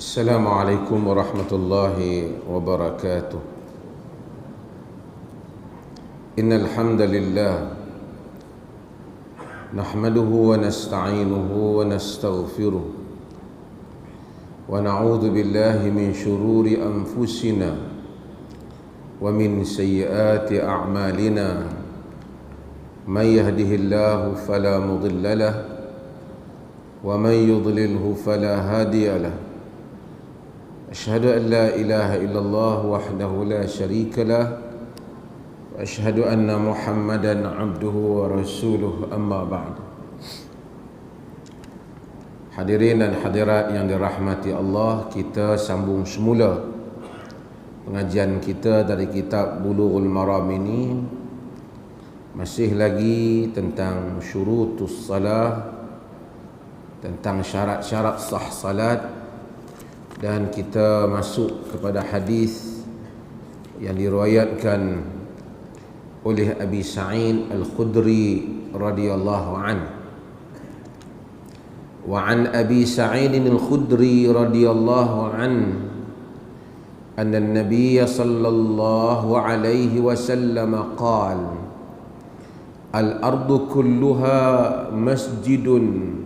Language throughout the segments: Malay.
السلام عليكم ورحمة الله وبركاته. إن الحمد لله نحمده ونستعينه ونستغفره ونعوذ بالله من شرور أنفسنا ومن سيئات أعمالنا. من يهده الله فلا مضل له ومن يضلله فلا هادي له. أشهد أن لا إله إلا الله وحده لا شريك له وأشهد أن محمدا عبده ورسوله. أما بعد. Hadirin dan hadirat yang dirahmati Allah, kita sambung semula pengajian kita dari kitab Bulughul Maram ini. Masih lagi tentang syurutus salah, tentang syarat-syarat sah salat, dan kita masuk kepada hadis yang diriwayatkan oleh Abi Sa'id Al-Khudri radhiyallahu anhu. Wa an Abi Sa'id Al-Khudri radhiyallahu anhu anna an-nabiy sallallahu alaihi wasallam qala: al-ardu kulluha masjidun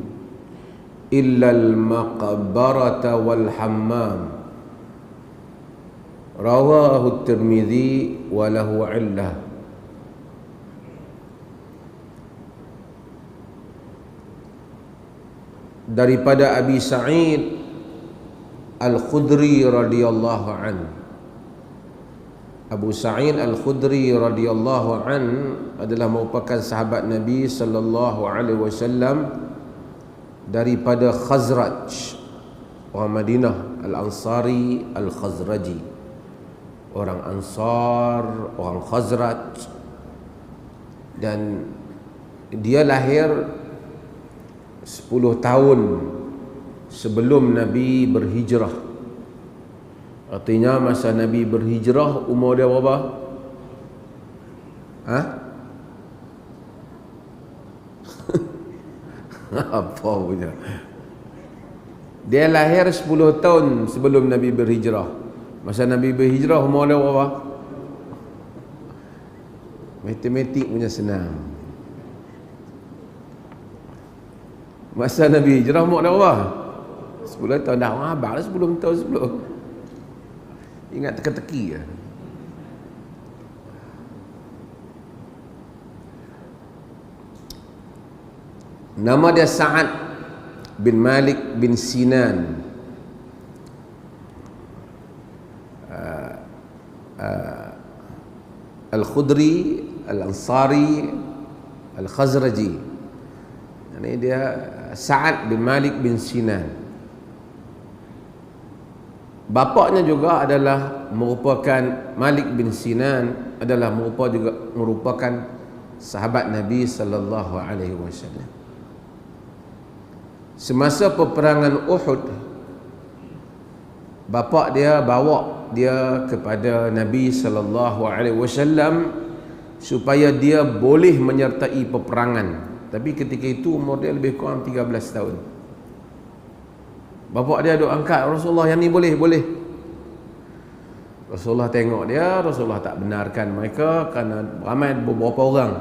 illa al-maqbarata wal hammam. Rawahu at-Tirmidzi wa lahu 'illah. Daripada Abi Sa'id Al-Khudri radhiyallahu anhu. Abu Sa'id Al-Khudri radhiyallahu anhu adalah merupakan sahabat Nabi sallallahu alaihi wasallam daripada Khazraj, orang Madinah, Al-Ansari Al-Khazraji, orang Ansar, orang Khazraj. Dan dia lahir 10 tahun sebelum Nabi berhijrah. Artinya masa Nabi berhijrah umur dia berapa? Apa punya? Dia lahir 10 tahun sebelum Nabi berhijrah. Masa Nabi berhijrah umur dia berapa? Matematik punya senang. Masa Nabi hijrah umur dia berapa? 10 tahun. Dah abang dah 10 tahun sebelum. Ingat teka-teki ya. Nama dia Sa'ad bin Malik bin Sinan. Al-Khudri, Al-Ansari, Al-Khazraji. Ini dia Sa'ad bin Malik bin Sinan. Bapaknya juga adalah merupakan Malik bin Sinan, adalah merupakan sahabat Nabi sallallahu alaihi wasallam. Semasa peperangan Uhud, bapa dia bawa dia kepada Nabi sallallahu alaihi wasallam supaya dia boleh menyertai peperangan. Tapi ketika itu umur dia lebih kurang 13 tahun. Bapa dia duk angkat, Rasulullah yang ni boleh. Rasulullah tengok dia, Rasulullah tak benarkan mereka kerana ramai beberapa orang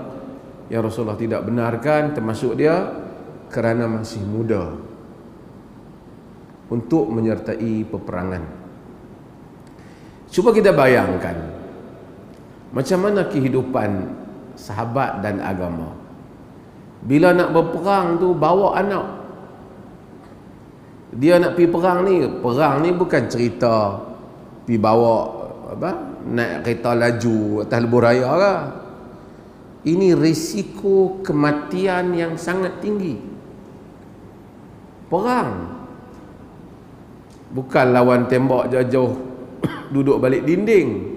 yang Rasulullah tidak benarkan, termasuk dia, kerana masih muda untuk menyertai peperangan. Cuba kita bayangkan macam mana kehidupan sahabat dan agama. Bila nak berperang tu bawa anak. Dia nak pergi perang ni bukan cerita pergi bawa naik kereta laju atas lebuh raya lah. Ini risiko kematian yang sangat tinggi. Perang bukan lawan tembak jauh-jauh duduk balik dinding.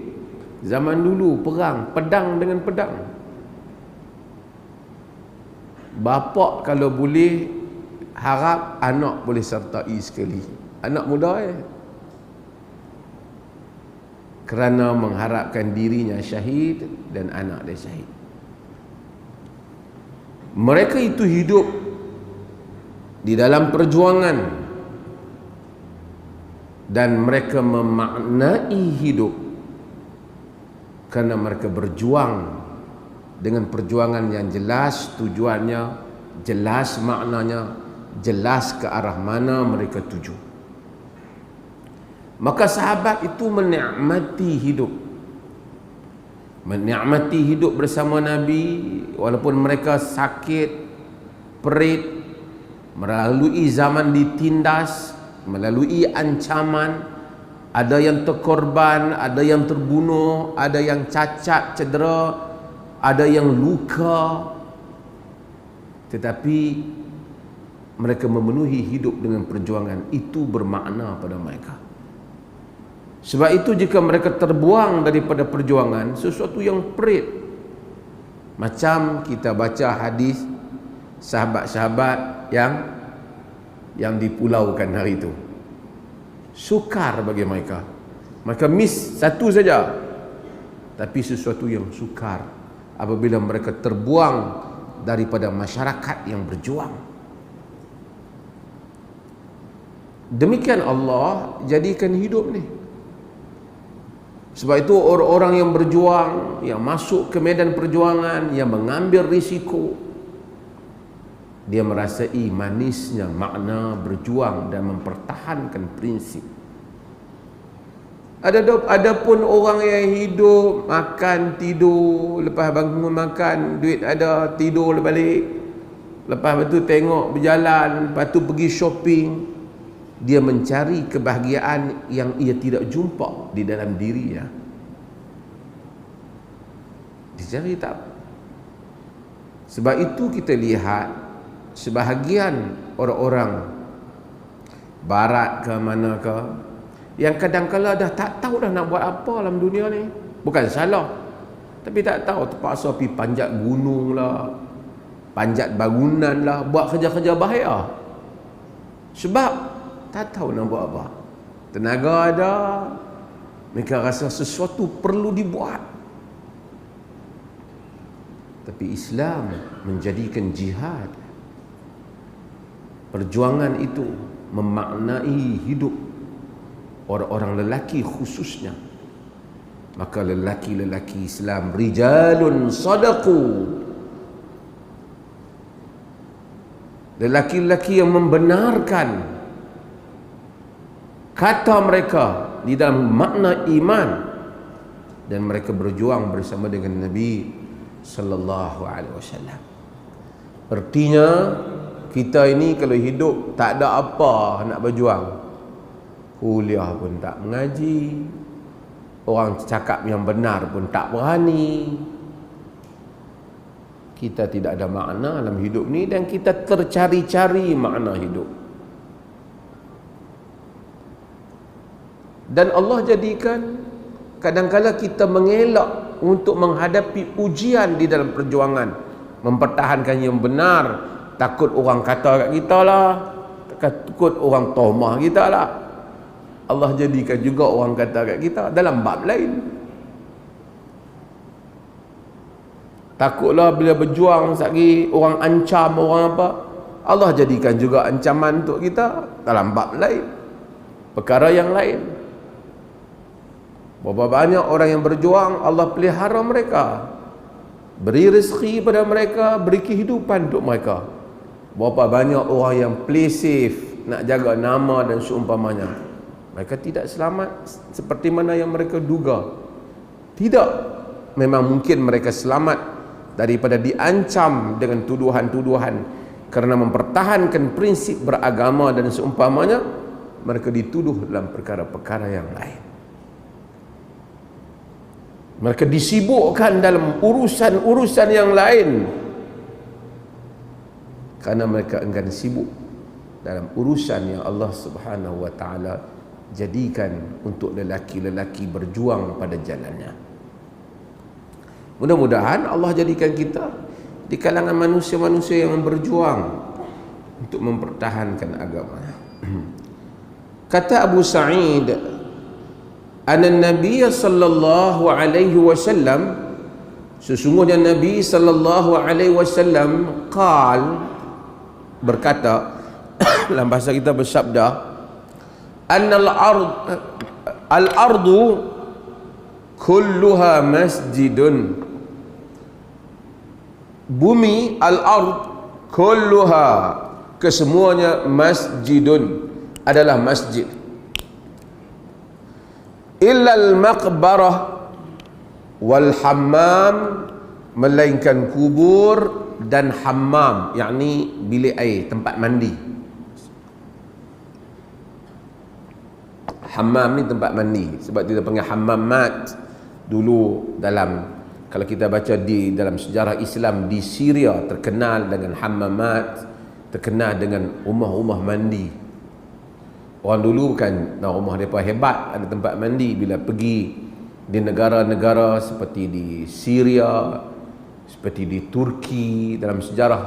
Zaman dulu perang pedang dengan pedang. Bapa kalau boleh harap anak boleh sertai sekali. Anak muda kerana mengharapkan dirinya syahid dan anak dia syahid. Mereka itu hidup di dalam perjuangan dan mereka memaknai hidup kerana mereka berjuang dengan perjuangan yang jelas tujuannya, jelas maknanya, jelas ke arah mana mereka tuju. Maka sahabat itu menikmati hidup, bersama Nabi walaupun mereka sakit, perit, melalui zaman ditindas, melalui ancaman, ada yang terkorban, ada yang terbunuh, ada yang cacat, cedera, ada yang luka, tetapi mereka memenuhi hidup dengan perjuangan. Itu bermakna pada mereka. Sebab itu jika mereka terbuang daripada perjuangan, sesuatu yang perit, macam kita baca hadis sahabat-sahabat yang dipulaukan hari itu, sukar bagi mereka. Mereka miss satu saja, tapi sesuatu yang sukar apabila mereka terbuang daripada masyarakat yang berjuang. Demikian Allah jadikan hidup ni. Sebab itu orang-orang yang berjuang, yang masuk ke medan perjuangan, yang mengambil risiko, dia merasai manisnya makna berjuang dan mempertahankan prinsip. Ada pun orang yang hidup makan tidur, lepas bangun makan, duit ada, tidur balik, lepas itu tengok berjalan, lepas tu pergi shopping. Dia mencari kebahagiaan yang ia tidak jumpa di dalam dirinya. Dicari tak. Sebab itu kita lihat sebahagian orang-orang barat ke mana ke, yang kadang-kala dah tak tahu dah nak buat apa dalam dunia ni. Bukan salah, tapi tak tahu, terpaksa pergi panjat gunung lah, panjat bangunan lah, buat kerja-kerja bahaya. Sebab tak tahu nak buat apa. Tenaga ada, mereka rasa sesuatu perlu dibuat. Tapi Islam menjadikan jihad, perjuangan itu memaknai hidup orang-orang lelaki khususnya. Maka lelaki-lelaki Islam, rijalun sadaqu, lelaki-lelaki yang membenarkan kata mereka di dalam makna iman, dan mereka berjuang bersama dengan Nabi sallallahu alaihi wasallam. Artinya kita ini kalau hidup tak ada apa nak berjuang, kuliah pun tak mengaji, orang cakap yang benar pun tak berani, kita tidak ada makna dalam hidup ni, dan kita tercari-cari makna hidup. Dan Allah jadikan kadang-kala kita mengelak untuk menghadapi ujian di dalam perjuangan, mempertahankan yang benar. Takut orang kata kat kita lah, takut orang tomah kita lah. Allah jadikan juga orang kata kat kita dalam bab lain. Takutlah bila berjuang sekali orang ancam, orang apa, Allah jadikan juga ancaman untuk kita dalam bab lain, perkara yang lain. Berapa banyak orang yang berjuang, Allah pelihara mereka, beri rezeki pada mereka, beri kehidupan untuk mereka. Berapa banyak orang yang play safe, nak jaga nama dan seumpamanya, mereka tidak selamat seperti mana yang mereka duga. Tidak, memang mungkin mereka selamat daripada diancam dengan tuduhan-tuduhan kerana mempertahankan prinsip beragama dan seumpamanya, mereka dituduh dalam perkara-perkara yang lain. Mereka disibukkan dalam urusan-urusan yang lain kerana mereka enggan sibuk dalam urusan yang Allah Subhanahu wa taala jadikan untuk lelaki-lelaki berjuang pada jalannya. Mudah-mudahan Allah jadikan kita di kalangan manusia-manusia yang berjuang untuk mempertahankan agama. Kata Abu Sa'id, anna Nabi sallallahu alaihi wasallam, sesungguhnya Nabi sallallahu alaihi wasallam berkata, dalam bahasa kita bersabda, annal al-ardu kulluha masjidun. Bumi, al-ard kulluha, kesemuanya, masjidun, adalah masjid. Illal maqbarah wal hammam, melainkan kubur dan hammam, yakni bilik air, tempat mandi. Hammam ni tempat mandi, sebab dia panggil hammamat. Dulu dalam, kalau kita baca di dalam sejarah Islam, di Syria terkenal dengan hammamat, terkenal dengan rumah-rumah mandi. Orang dulu kan rumah mereka hebat, ada tempat mandi. Bila pergi di negara-negara seperti di Syria, seperti di Turki, dalam sejarah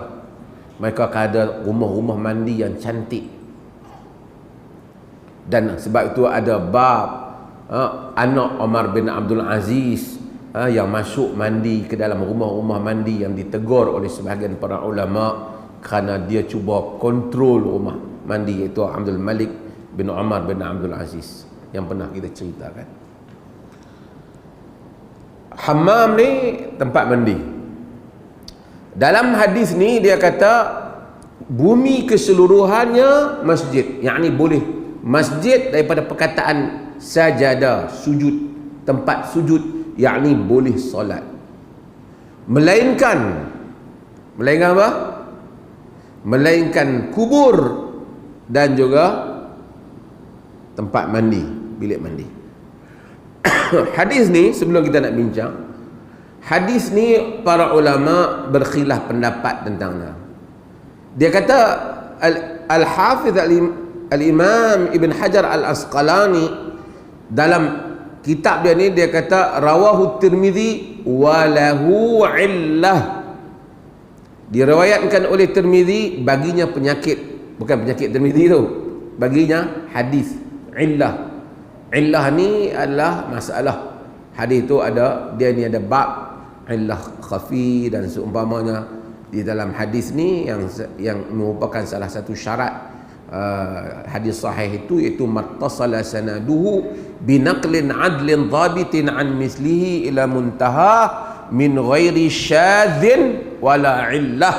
mereka akan ada rumah-rumah mandi yang cantik. Dan sebab itu ada bab anak Umar bin Abdul Aziz yang masuk mandi ke dalam rumah-rumah mandi, yang ditegur oleh sebahagian para ulama kerana dia cuba kontrol rumah mandi, iaitu Abdul Malik bin Umar bin Abdul Aziz yang pernah kita ceritakan. Hammam ni tempat mandi. Dalam hadis ni dia kata bumi keseluruhannya masjid, yakni boleh masjid daripada perkataan sajadah, sujud, tempat sujud, yakni boleh solat. Melainkan apa? Melainkan kubur dan juga tempat mandi, bilik mandi. Hadis ni, sebelum kita nak bincang, hadis ni para ulama berkhilaf pendapat tentangnya. Dia kata Al-Hafiz Al-Imam Ibn Hajar Al-Asqalani dalam kitab dia ni, dia kata rawahu Tirmizi walahu illah. Diriwayatkan oleh Tirmizi, baginya penyakit, bukan penyakit Tirmizi tu, baginya hadis illah. Illah ni adalah masalah. Hadis tu ada, dia ni ada bab illah khafi dan seumpamanya di dalam hadis ni, yang merupakan salah satu syarat hadis sahih itu, iaitu mattasala sanaduhu binaqlin adlin dhabitin an mislihi ila muntaha min ghairi syadzin wala illah,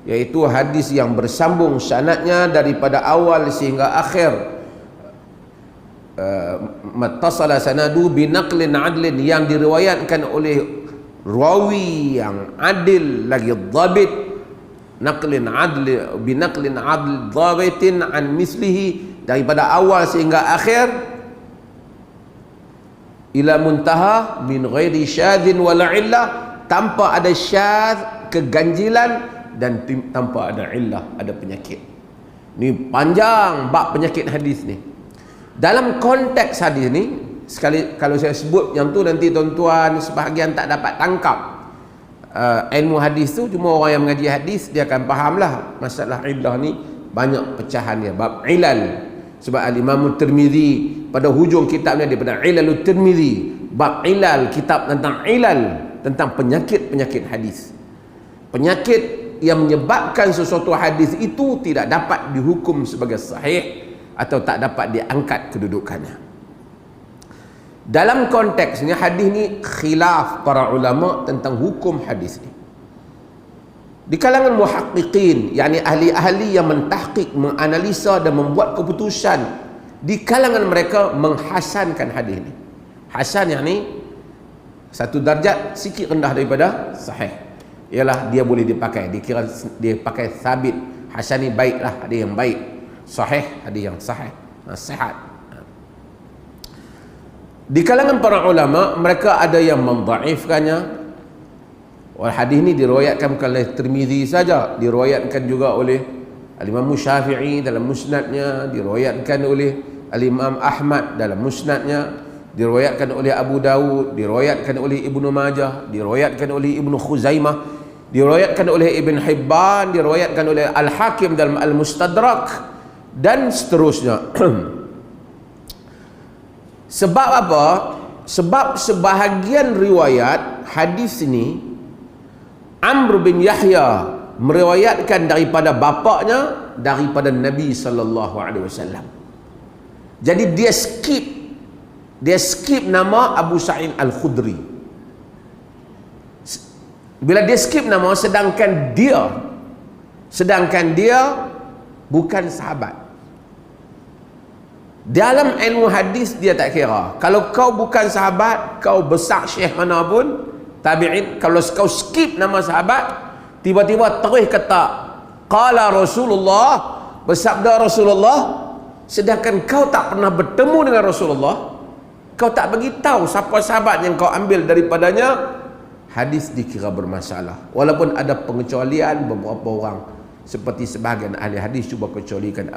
iaitu hadis yang bersambung sanadnya daripada awal sehingga akhir. Mattasala sanadu binaqlin adlin, yang diriwayatkan oleh rawi yang adil lagi dhabit, naqlin adli binaqlin adl dhabitin an mislihi, daripada awal sehingga akhir, ila muntaha min ghairi syadzin wala illah, tanpa ada syadz, keganjilan, dan tanpa ada illah, ada penyakit. Ni panjang bab penyakit hadis ni. Dalam konteks hadis ni, sekali kalau saya sebut yang tu, nanti tuan-tuan sebahagian tak dapat tangkap ilmu hadis tu. Cuma orang yang mengaji hadis dia akan fahamlah masalah illah ni, banyak pecahan dia, bab ilal. Sebab Al-Imam Tirmizi pada hujung kitabnya, daripada Ilalul Tirmizi, bab ilal, kitab tentang ilal, tentang penyakit-penyakit hadis, penyakit yang menyebabkan sesuatu hadis itu tidak dapat dihukum sebagai sahih atau tak dapat diangkat kedudukannya. Dalam konteksnya hadis ni khilaf para ulama tentang hukum hadis ni. Di kalangan muhaqqiqin, yakni ahli-ahli yang mentahqiq, menganalisa dan membuat keputusan, di kalangan mereka menghasankan hadis ni. Hasan yakni satu darjat sikit rendah daripada sahih, ialah dia boleh dipakai, dikira dia pakai sabit. Hasan ni baiklah, ada yang baik. Sahih, ada yang sahih, sihat. Di kalangan para ulama, mereka ada yang mendhaifkannya. Hadis ni diriwayatkan bukan oleh Tirmizi saja, diriwayatkan juga oleh Al-Imam Syafi'i dalam musnadnya, diriwayatkan oleh Al-Imam Ahmad dalam musnadnya, diriwayatkan oleh Abu Dawud, diriwayatkan oleh Ibnu Majah, diriwayatkan oleh Ibnu Khuzaimah, diriwayatkan oleh Ibn Hibban, diriwayatkan oleh Al-Hakim dalam Al-Mustadrak, dan seterusnya. Sebab apa? Sebab sebahagian riwayat hadis ini, Amr bin Yahya meriwayatkan daripada bapaknya, daripada Nabi sallallahu alaihi wasallam. Jadi dia skip nama Abu Sa'id Al-Khudri. Bila dia skip nama, sedangkan dia bukan sahabat. Dalam ilmu hadis dia tak kira. Kalau kau bukan sahabat, kau besar syekh mana pun, tabi'in, kalau kau skip nama sahabat, tiba-tiba terus kata qala Rasulullah, bersabda Rasulullah, sedangkan kau tak pernah bertemu dengan Rasulullah, kau tak bagi tahu siapa sahabat yang kau ambil daripadanya, hadis dikira bermasalah. Walaupun ada pengecualian beberapa orang, seperti sebahagian ahli hadis cuba kecualikan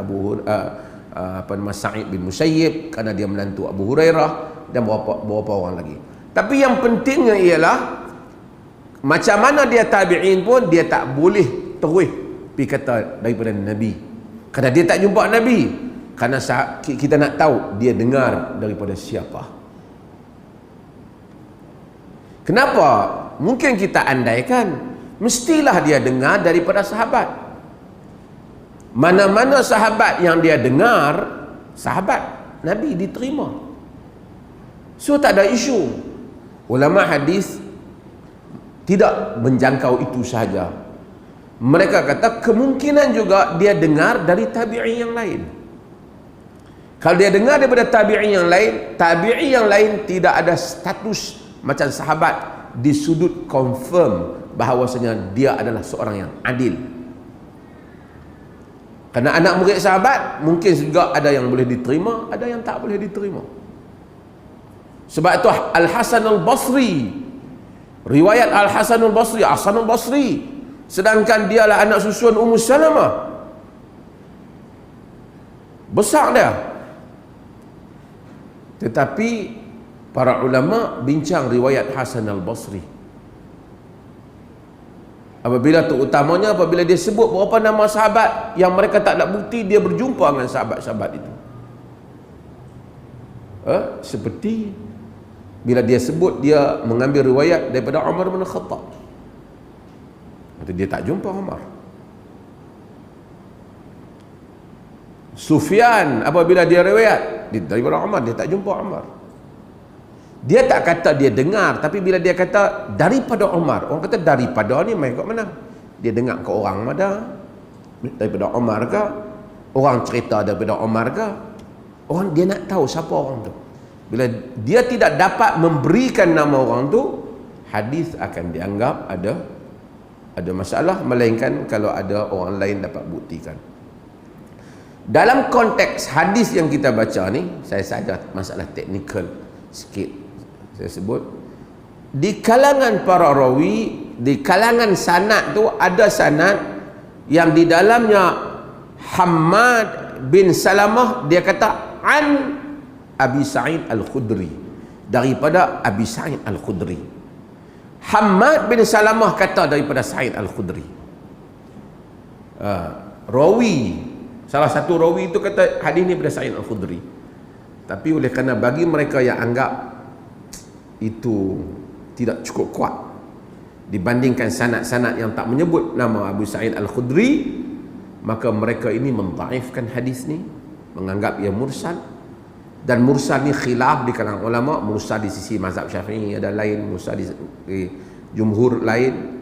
Sa'id bin Musayyib kerana dia menantu Abu Hurairah, dan beberapa orang lagi. Tapi yang pentingnya ialah macam mana dia tabi'in pun dia tak boleh terus pergi kata daripada Nabi, kerana dia tak jumpa Nabi. Kerana kita nak tahu dia dengar daripada siapa. Kenapa? Mungkin kita andaikan mestilah dia dengar daripada sahabat. Mana-mana sahabat yang dia dengar, sahabat Nabi diterima. So tak ada isu. Ulama hadis tidak menjangkau itu sahaja. Mereka kata kemungkinan juga dia dengar dari tabi'i yang lain. Kalau dia dengar daripada tabi'i yang lain tidak ada status macam sahabat di sudut confirm bahawasanya dia adalah seorang yang adil. Kerana anak murid sahabat mungkin juga ada yang boleh diterima, ada yang tak boleh diterima. Sebab itu Al-Hasan Al-Basri, riwayat Al-Hasan Al-Basri, Hasan Al-Basri, sedangkan dialah anak susuan Ummu Salamah, besar dia. Tetapi para ulama bincang riwayat Hasan Al-Basri. Apabila terutamanya apabila dia sebut beberapa nama sahabat yang mereka tak ada bukti dia berjumpa dengan sahabat-sahabat itu. Seperti bila dia sebut dia mengambil riwayat daripada Umar bin Khattab, dia tak jumpa Umar. Sufyan apabila dia riwayat daripada Umar, dia tak jumpa Umar. Dia tak kata dia dengar, tapi bila dia kata daripada Umar, orang kata daripada ni main kat mana? Dia dengar ke orang mana? Daripada Umar ke? Orang cerita daripada Umar ke? Orang dia nak tahu siapa orang tu. Bila dia tidak dapat memberikan nama orang tu, hadis akan dianggap ada masalah, melainkan kalau ada orang lain dapat buktikan. Dalam konteks hadis yang kita baca ni, saya saja masalah teknikal sikit saya sebut, di kalangan para rawi, di kalangan sanad tu ada sanad yang di dalamnya Hammad bin Salamah dia kata an Abi Sa'id Al-Khudri, daripada Abi Sa'id Al-Khudri. Hammad bin Salamah kata daripada Sa'id Al-Khudri. Rawi, salah satu rawi itu kata hadis ni daripada Sa'id Al-Khudri. Tapi oleh kerana bagi mereka yang anggap itu tidak cukup kuat dibandingkan sanad-sanad yang tak menyebut nama Abu Sa'id Al-Khudri, maka mereka ini mendhaifkan hadis ni, menganggap ia mursal. Dan mursal ni khilaf di kalangan ulama. Mursal di sisi mazhab Syafi'i ada lain, mursal di jumhur lain,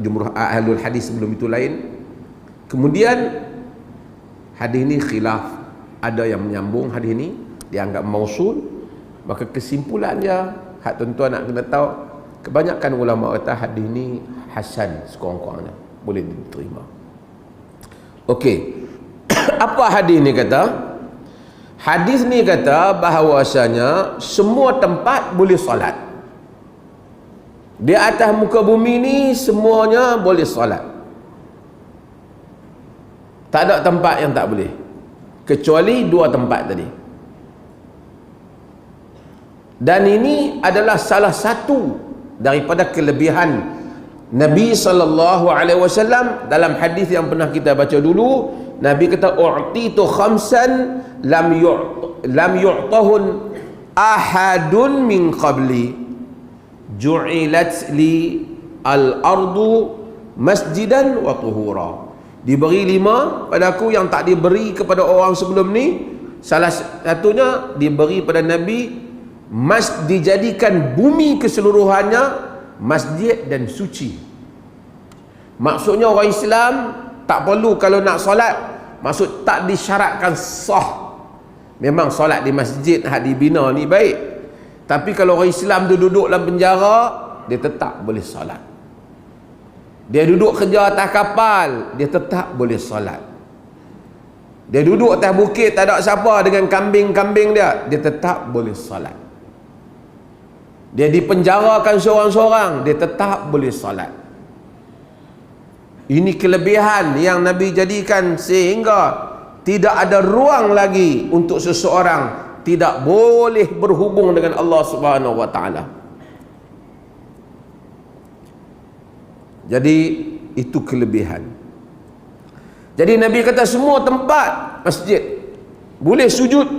jumhur ahlul hadis sebelum itu lain. Kemudian hadis ni khilaf, ada yang menyambung hadis ni dianggap mausul. Maka kesimpulannya, hak tuan-tuan nak kena tahu, kebanyakan ulama kata hadis ni hasan, sekurang-kurangnya boleh diterima. Okey. Apa hadis ni kata? Hadis ni kata bahawasanya semua tempat boleh solat. Di atas muka bumi ni semuanya boleh solat. Tak ada tempat yang tak boleh, kecuali dua tempat tadi. Dan ini adalah salah satu daripada kelebihan Nabi SAW. Dalam hadis yang pernah kita baca dulu, Nabi kata u'titu khamsan lam yu'tahun ahadun min qabli ju'ilat li al-ardu masjidan wa tuhura. Diberi 5 padaku yang tak diberi kepada orang sebelum ni. Salah satunya diberi pada Nabi dijadikan bumi keseluruhannya masjid dan suci. Maksudnya orang Islam tak perlu kalau nak solat, maksud tak disyaratkan sah. Memang solat di masjid hak dibina ni baik, tapi kalau orang Islam tu duduk dalam penjara, dia tetap boleh solat. Dia duduk kerja atas kapal, dia tetap boleh solat. Dia duduk atas bukit tak ada siapa dengan kambing-kambing dia tetap boleh solat. Dia dipenjarakan seorang-seorang, dia tetap boleh solat. Ini kelebihan yang Nabi jadikan sehingga tidak ada ruang lagi untuk seseorang tidak boleh berhubung dengan Allah Subhanahu wa taala. Jadi itu kelebihan. Jadi Nabi kata semua tempat masjid boleh sujud.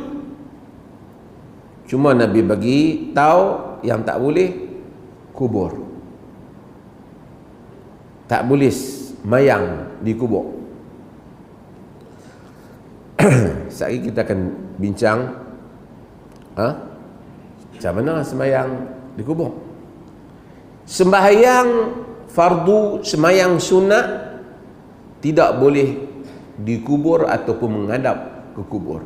Cuma Nabi bagi tahu yang tak boleh kubur. Tak boleh mayang di kubur. Sekali kita akan bincang macam mana sembahyang di kubur. Sembahyang fardu, sembahyang sunat tidak boleh dikubur ataupun menghadap ke kubur.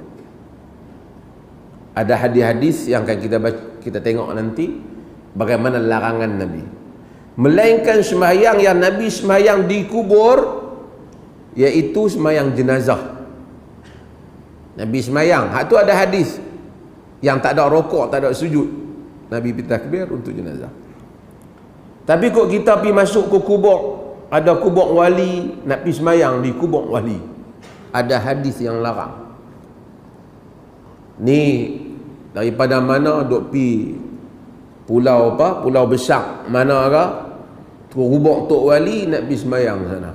Ada hadis-hadis yang akan kita tengok nanti bagaimana larangan Nabi. Melainkan sembahyang yang Nabi sembahyang di kubur, iaitu sembahyang jenazah. Nabi sembahyang, hak tu ada hadis yang tak ada rokok, tak ada sujud. Nabi bertakbir untuk jenazah. Tapi kok kita pergi masuk ke kubur, ada kubur wali, nak pergi sembahyang di kubur wali, ada hadis yang larang. Ni daripada mana duk pi pulau pulau besar mana ke kubur tok wali nak pergi sembahyang sana.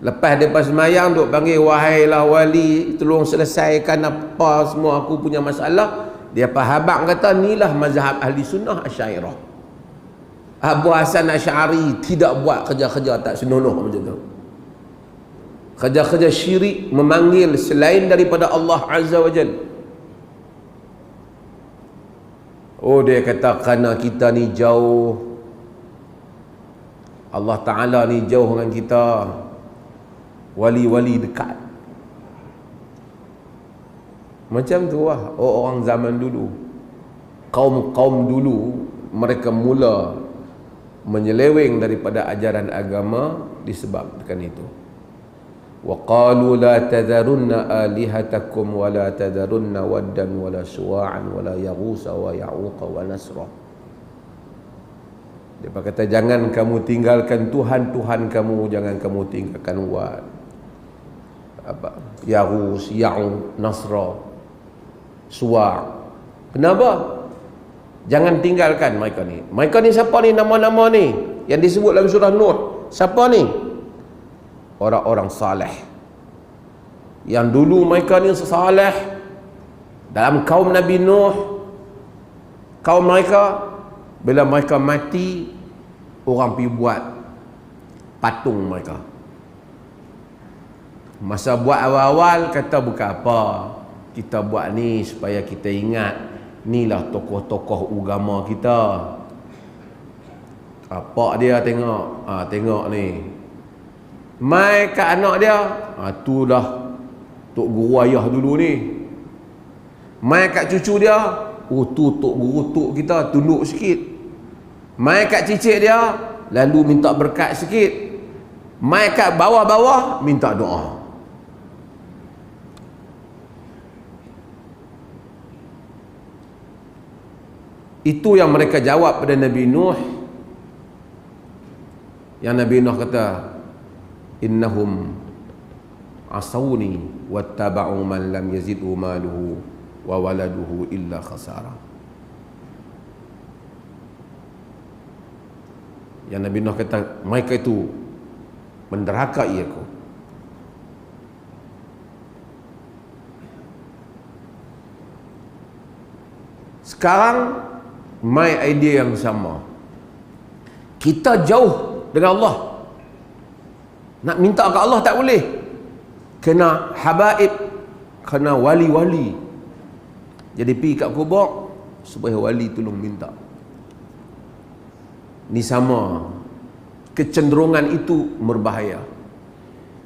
Lepas depas sembahyang duk panggil, wahailah wali, tolong selesaikan apa semua aku punya masalah. Dia habaq kata inilah mazhab ahli sunnah Asy'ariyah. Abu Hasan Asy'ari tidak buat kerja-kerja tak senonoh macam tu. Kerja-kerja syirik, memanggil selain daripada Allah Azza wa Jalla. Oh, dia kata kerana kita ni jauh, Allah Ta'ala ni jauh dengan kita, wali-wali dekat. Macam tu lah orang zaman dulu, kaum-kaum dulu, mereka mula menyeleweng daripada ajaran agama disebabkan itu. Wa qalu la tadharunna alihatakum wa la tadharunna waddan wa la suwa'an wa la yaghusa wa ya'uqa wa nasra. Dia kata jangan kamu tinggalkan Tuhan-Tuhan kamu, jangan kamu tinggalkan Wad, Yaghus, Ya'uq, Nasra, Suwa'. Kenapa? Jangan tinggalkan mereka ni. Mereka ni siapa ni, nama-nama ni yang disebut dalam surah Nuh? Siapa ni? Orang-orang saleh. Yang dulu mereka ni saleh dalam kaum Nabi Nuh. Kaum mereka, bila mereka mati, orang pergi buat patung mereka. Masa buat awal-awal kata bukan apa, kita buat ni supaya kita ingat inilah tokoh-tokoh agama kita. Apa dia tengok? Tengok ni. Mai kat anak dia, tu dah tok guru ayah dulu ni. Mai kat cucu dia, tu tok guru tok kita, tunduk sikit. Mai kat cicit dia, lalu minta berkat sikit. Mai kat bawah-bawah, minta doa. Itu yang mereka jawab pada Nabi Nuh. Yang Nabi Nuh kata, innahum asawni wattaba'u man lam yazidhu maluhu wa waladuhu illa khasara. Yang Nabi Nuh kata, mereka itu menderhakai aku. Sekarang my idea yang sama. Kita jauh dengan Allah. Nak minta ke Allah tak boleh. Kena habaib, Kena wali-wali. Jadi pergi kat kubur supaya wali tolong minta. Ni sama. Kecenderungan itu berbahaya.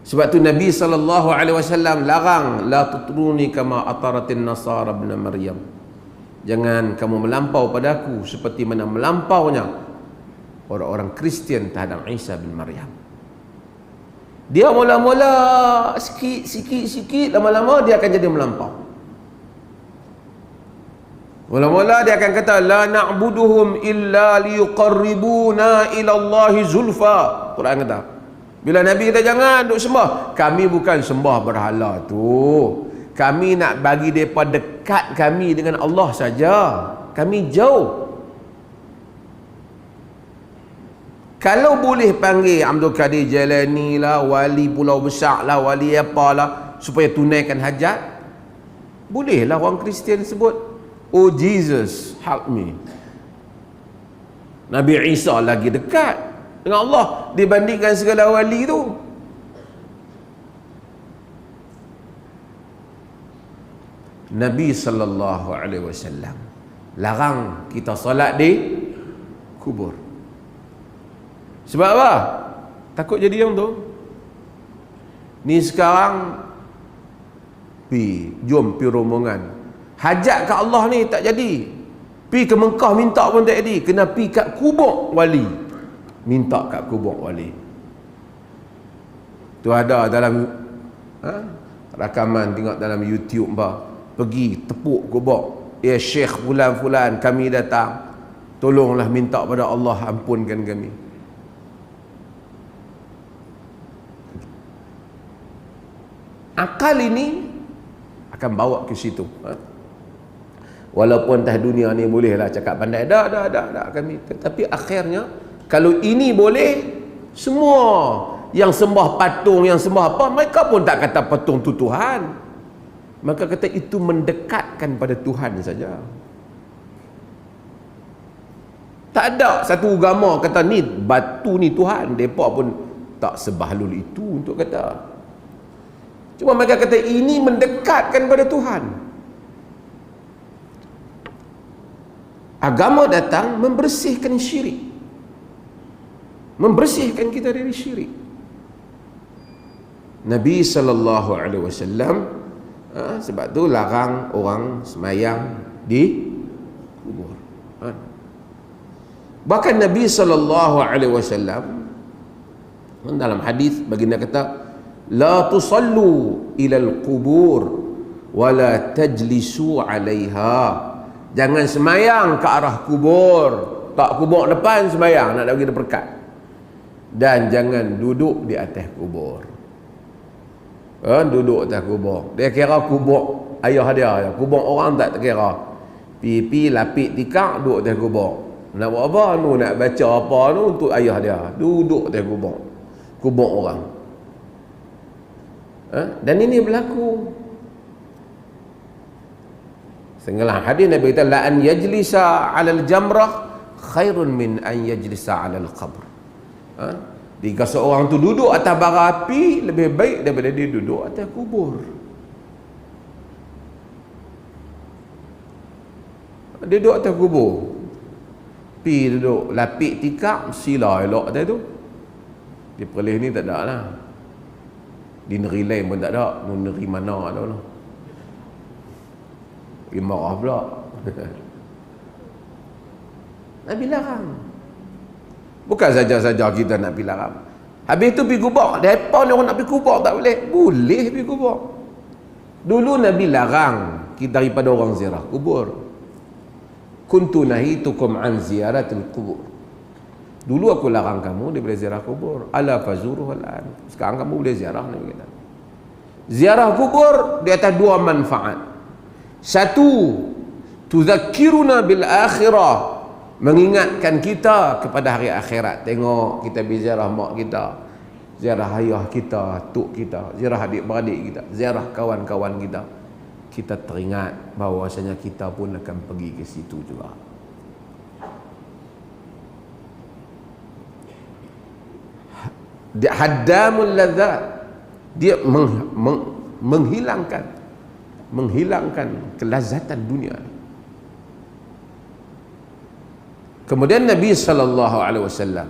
Sebab tu Nabi SAW larang, la tutruni kama ataratin nasara ibn Maryam. Jangan kamu melampau padaku seperti mana melampaunya orang-orang Kristian terhadap Isa bin Maryam. Dia mula-mula sikit, lama-lama dia akan jadi melampau. Mula-mula dia akan kata la na'buduhum illa liyuqarribuna ila Allahi zulfa. Quran kata. Bila Nabi kata jangan duk sembah, kami bukan sembah berhala tu. Kami nak bagi depa dekat kami dengan Allah saja. Kami jauh. Kalau boleh panggil Abdul Qadir Jailani lah, wali Pulau Besar lah, wali apalah, supaya tunaikan hajat, bolehlah orang Kristian sebut, oh Jesus, help me. Nabi Isa lagi dekat dengan Allah dibandingkan segala wali tu. Nabi SAW larang kita solat di kubur. Sebab apa? Takut jadi yang tu. Ni sekarang jom pi rombongan. Hajat kat Allah ni tak jadi. Pi ke Mekah minta pun tak jadi. Kena pi kat kubur wali. Minta kat kubur wali. Tu ada dalam rakaman tengok dalam YouTube bah. Pergi tepuk kubur. Ya Syekh fulan-fulan, kami datang. Tolonglah minta pada Allah ampunkan kami. Akal ini akan bawa ke situ. Walaupun tah dunia ni bolehlah cakap pandai dah kami, tetapi akhirnya kalau ini boleh, semua yang sembah patung, yang sembah apa, mereka pun tak kata patung tu Tuhan. Maka kata itu mendekatkan pada Tuhan saja. Tak ada satu agama kata ni batu ni Tuhan. Mereka pun tak sebahlul itu untuk kata. Cuma mereka kata ini mendekatkan pada Tuhan. Agama datang membersihkan syirik. Membersihkan kita dari syirik. Nabi SAW sebab tu larang orang semayang di kubur. Bahkan Nabi SAW dalam hadis baginda kata, la tusallu ilal qubur wa la tajlisu 'alaiha. Jangan semayang ke arah kubur. Tak kubur depan semayang, nak bagi dia berkat. Dan jangan duduk di atas kubur. Duduk atas kubur. Dia kira kubur ayah dia. Kubur orang tak kira. Pipi lapik tikar duduk atas kubur. Nak buat apa? Nak baca apa untuk ayah dia. Duduk atas kubur. Kubur orang. Dan ini berlaku. Setengah hadis Nabi kata la an yajlisa 'alal jamrah khairun min an yajlisa 'alal qabr. Jika seorang tu duduk atas bara api lebih baik daripada dia duduk atas kubur. Dia duduk atas kubur. Pi duduk lapik tikar sila elok atas tu. Di Perlis ni tak ada lah. Di negeri lain pun tak ada. Negeri mana ada lah. Marah pula. Nabi larang. Bukan saja-saja kita nak pergi larang. Habis tu pergi kubur. Mereka ni orang nak pergi kubur tak boleh. Boleh pergi kubur. Dulu Nabi larang kita daripada orang ziarah kubur. Kuntu nahitukum an ziyaratil kubur. Dulu aku larang kamu daripada ziarah kubur. Ala fazuruh al'an. Sekarang kamu boleh ziarah. Nabi kata. Ziarah kubur di atas dua manfaat. Satu, tuzakkiruna bil akhirah. Mengingatkan kita kepada hari akhirat. Tengok kita berziarah mak kita, ziarah ayah kita, tok kita, ziarah adik-beradik kita, ziarah kawan-kawan kita. Kita teringat bahawasanya kita pun akan pergi ke situ juga. Haddamul ladzat. Dia menghilangkan menghilangkan kelazatan dunia. Kemudian Nabi sallallahu alaihi wasallam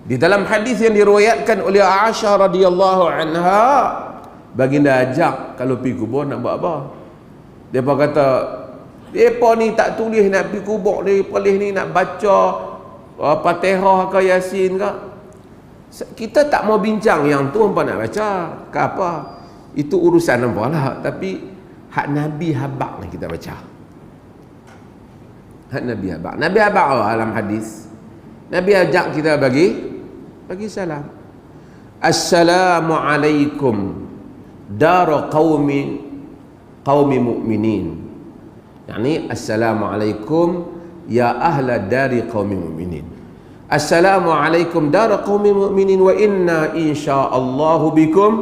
di dalam hadis yang diriwayatkan oleh Aisyah radhiyallahu anha, baginda ajak kalau pergi kubur nak buat apa? Depa kata, depa ni tak tulis nak pergi kubur ni, pelih ni nak baca Fatihah ke Yasin ke. Kita tak mau bincang yang tu apa nak baca ke apa. Itu urusan apa lah, tapi hak Nabi habaq ni kita baca. Hak Nabi habaq. Nabi habaq dalam hadis. Nabi ajak kita bagi salam. Assalamualaikum dar qaumi mu'minin. Yani assalamualaikum ya ahla dari qaumi mu'minin. Assalamualaikum dar qaumi mu'minin wa inna insyaallahu bikum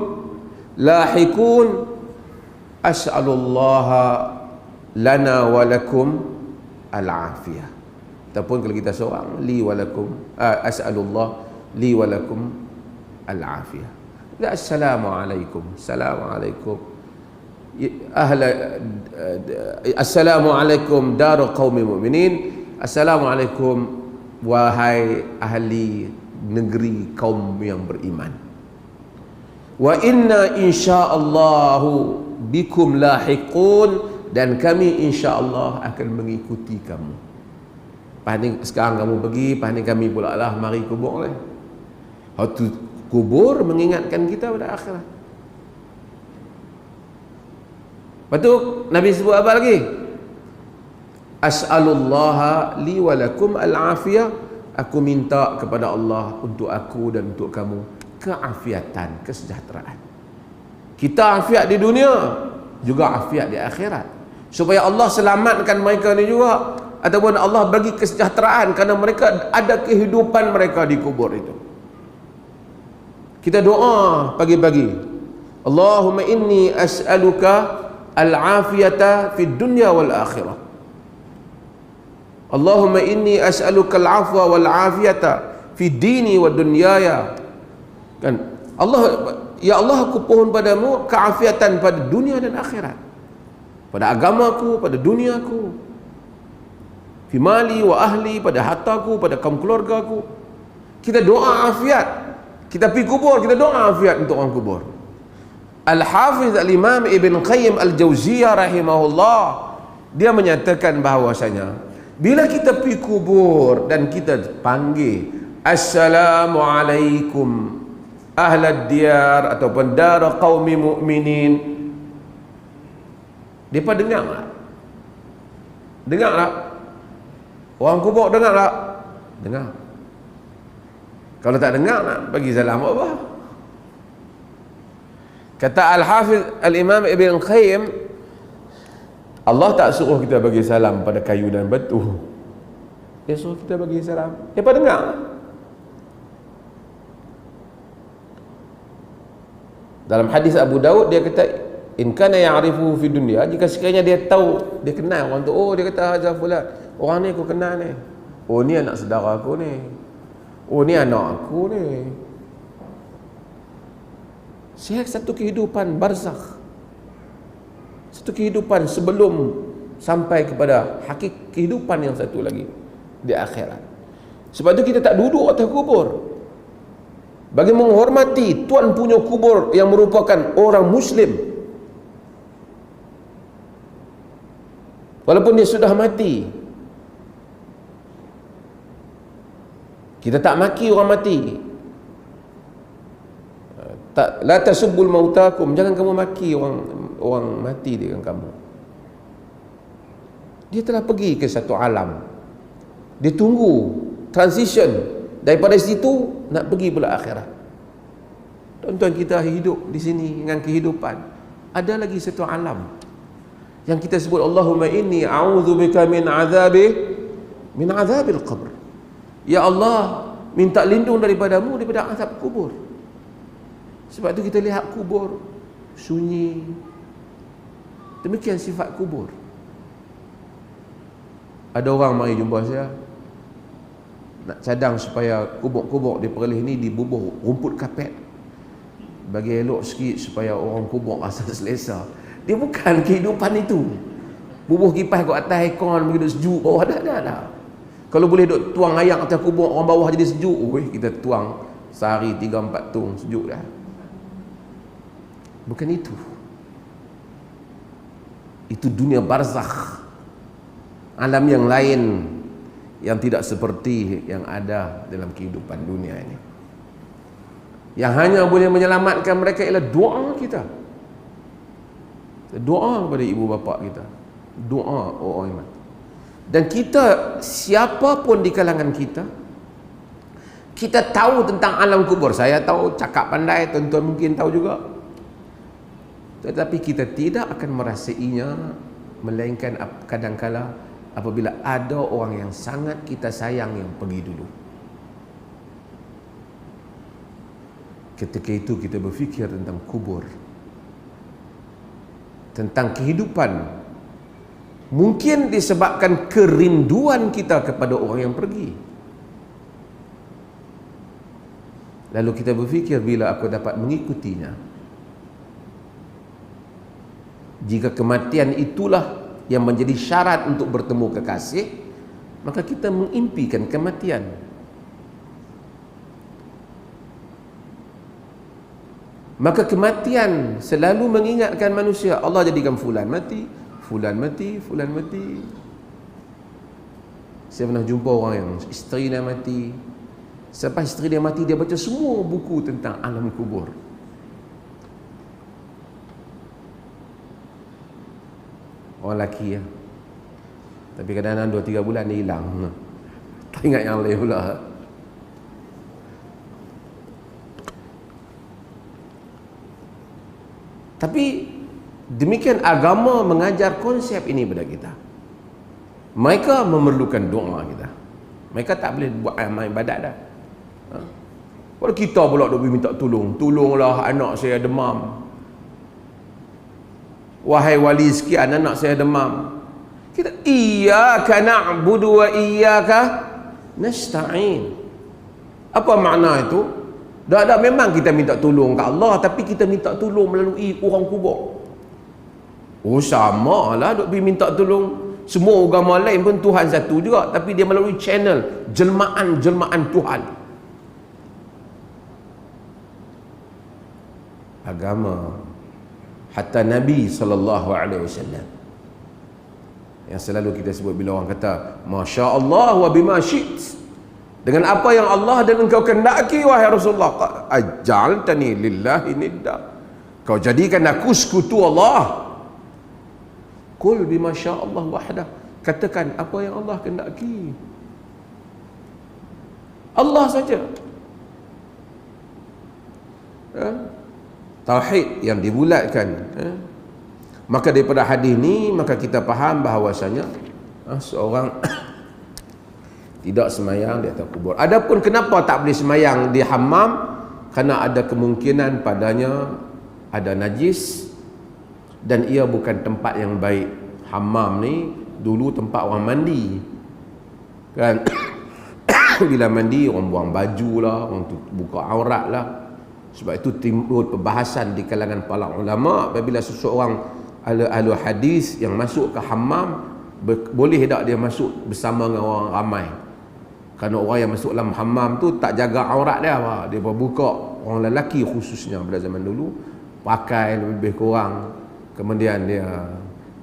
lahikun. As'alullaha lana wa lakum al-afiyah. Ataupun kalau kita seorang, li wa lakum as'alullah li wa lakum al-afiyah. Assalamualaikum, assalamualaikum assalamualaikum dar qaumi mu'minin. Assalamualaikum wahai ahli negeri kaum yang beriman. Wa inna insyaallahu bikum lahiqun, dan kami insyaallah akan mengikuti kamu. Pani sekarang kamu pergi, pani kami pula lah mari kubur lah. Waktu kubur mengingatkan kita pada akhirat. Lepas tu Nabi sebut apa lagi? As'alullaha li wa lakum al-afiyah. Aku minta kepada Allah untuk aku dan untuk kamu keafiatan, kesejahteraan. Kita afiat di dunia, juga afiat di akhirat. Supaya Allah selamatkan mereka ni juga, ataupun Allah bagi kesejahteraan kerana mereka ada kehidupan mereka di kubur itu. Kita doa pagi-pagi, Allahumma inni as'aluka al-afiyata fid dunya wal akhirah. Allahumma inni as'aluka al-afwa wal afiyata fi dini wa dunyaya. Kan Allah, ya Allah, aku pohon padamu keafiatan pada dunia dan akhirat, pada agamaku, pada duniaku, fi mali wa ahli, pada hartaku, pada kaum keluargaku. Kita doa afiat. Kita pergi kubur, kita doa afiat untuk orang kubur. Al-Hafiz Al-Imam Ibn Qayyim Al-Jauziyah rahimahullah, dia menyatakan bahawasanya bila kita pergi kubur dan kita panggil Assalamualaikum ahlad diyar ataupun dar qaumi mu'minin, mereka dengar tak? Dengar tak? Orang kubur dengar tak? Dengar. Kalau tak dengar, nak bagi salam apa? Kata Al-Hafiz Al-Imam Ibn Qayyim, Allah tak suruh kita bagi salam pada kayu dan batu. Dia suruh kita bagi salam. Mereka dengar. Dalam hadis Abu Daud dia kata, in kana ya'rifu fi dunya, jika sekiranya dia tahu, dia kenal orang tu, oh dia kata Hazal fulan, orang ni aku kenal ni, oh ni anak saudara aku ni, oh ni anak aku ni. Sihat satu kehidupan barzakh, satu kehidupan sebelum sampai kepada hakik kehidupan yang satu lagi di akhirat. Sebab itu kita tak duduk atas kubur bagi menghormati tuan punya kubur yang merupakan orang Muslim, walaupun dia sudah mati. Kita tak maki orang mati. Tak, la tasubbul mautakum, jangan kamu maki orang mati dengan kamu. Dia telah pergi ke satu alam, dia tunggu transition daripada situ nak pergi pula akhirat. Tuan-tuan, kita hidup di sini dengan kehidupan, ada lagi satu alam yang kita sebut Allahumma inni a'udzubika min azabil qabr. Ya Allah, minta lindung daripadamu daripada azab kubur. Sebab itu kita lihat kubur sunyi. Demikian sifat kubur. Ada orang mari jumpa saya, nak cadang supaya kubur-kubur di Perlis ni dibubuh rumput kapet, bagi elok sikit supaya orang kubur rasa selesa. Dia bukan kehidupan itu. Bubuh kipas kat atas aircon begitu sejuk bawah dah. Kalau boleh duk tuang air atas kubur orang bawah jadi sejuk, kita tuang sehari 3-4 tung sejuk dah. Bukan itu. Itu dunia barzakh, alam yang lain yang tidak seperti yang ada dalam kehidupan dunia ini. Yang hanya boleh menyelamatkan mereka ialah doa kita. Doa kepada ibu bapa kita, doa orang iman. Dan kita, siapapun di kalangan kita, kita tahu tentang alam kubur. Saya tahu, cakap pandai, tuan-tuan mungkin tahu juga. Tetapi kita tidak akan merasainya, melainkan kadang-kala apabila ada orang yang sangat kita sayang yang pergi dulu. Ketika itu kita berfikir tentang kubur, tentang kehidupan. Mungkin disebabkan kerinduan kita kepada orang yang pergi. Lalu kita berfikir, bila aku dapat mengikutinya, jika kematian itulah yang menjadi syarat untuk bertemu kekasih, maka kita mengimpikan kematian. Maka kematian selalu mengingatkan manusia, Allah jadikan fulan mati, fulan mati, fulan mati. Saya pernah jumpa orang yang isteri dia mati. Selepas isteri dia mati, dia baca semua buku tentang alam kubur. Orang lelaki ya. Tapi kadang-kadang 2-3 bulan dia hilang. Tak ingat yang lain pula. Tapi demikian agama mengajar konsep ini kepada kita. Mereka memerlukan doa kita. Mereka tak boleh buat amal ibadat dah. Kalau kita pula duk minta tolong, tolonglah anak saya demam. Wahai wali sekian, anak saya demam. Kita iyyaka na'budu wa iyyaka nasta'in. Apa makna itu? Dah memang kita minta tolong ke Allah, tapi kita minta tolong melalui orang kubur. Oh sama lah duk pergi minta tolong. Semua agama lain pun Tuhan satu juga, tapi dia melalui channel jelmaan-jelmaan Tuhan. Agama hatta Nabi SAW yang selalu kita sebut bila orang kata Masya Allah wa bima syi't, dengan apa yang Allah dan engkau kendaki wahai Rasulullah, ajaltani lillahi nidda, kau jadikan aku sekutu Allah. Qul bima sya Allah wahdah, katakan apa yang Allah kendaki, Allah saja. Tauhid yang dibulatkan. Maka daripada hadis ni, maka kita faham bahawasanya seorang tidak semayang di atas kubur. Adapun kenapa tak boleh semayang di hammam, kerana ada kemungkinan padanya ada najis dan ia bukan tempat yang baik. Hammam ni dulu tempat orang mandi kan. Bila mandi orang buang baju lah, orang buka aurat lah. Sebab itu timbul perbahasan di kalangan para ulama, apabila seseorang ahli hadis yang masuk ke hammam, boleh tak dia masuk bersama dengan orang ramai? Kerana orang yang masuk dalam hammam tu tak jaga aurat dia apa? Dia buka, orang lelaki khususnya pada zaman dulu pakai lebih kurang, kemudian dia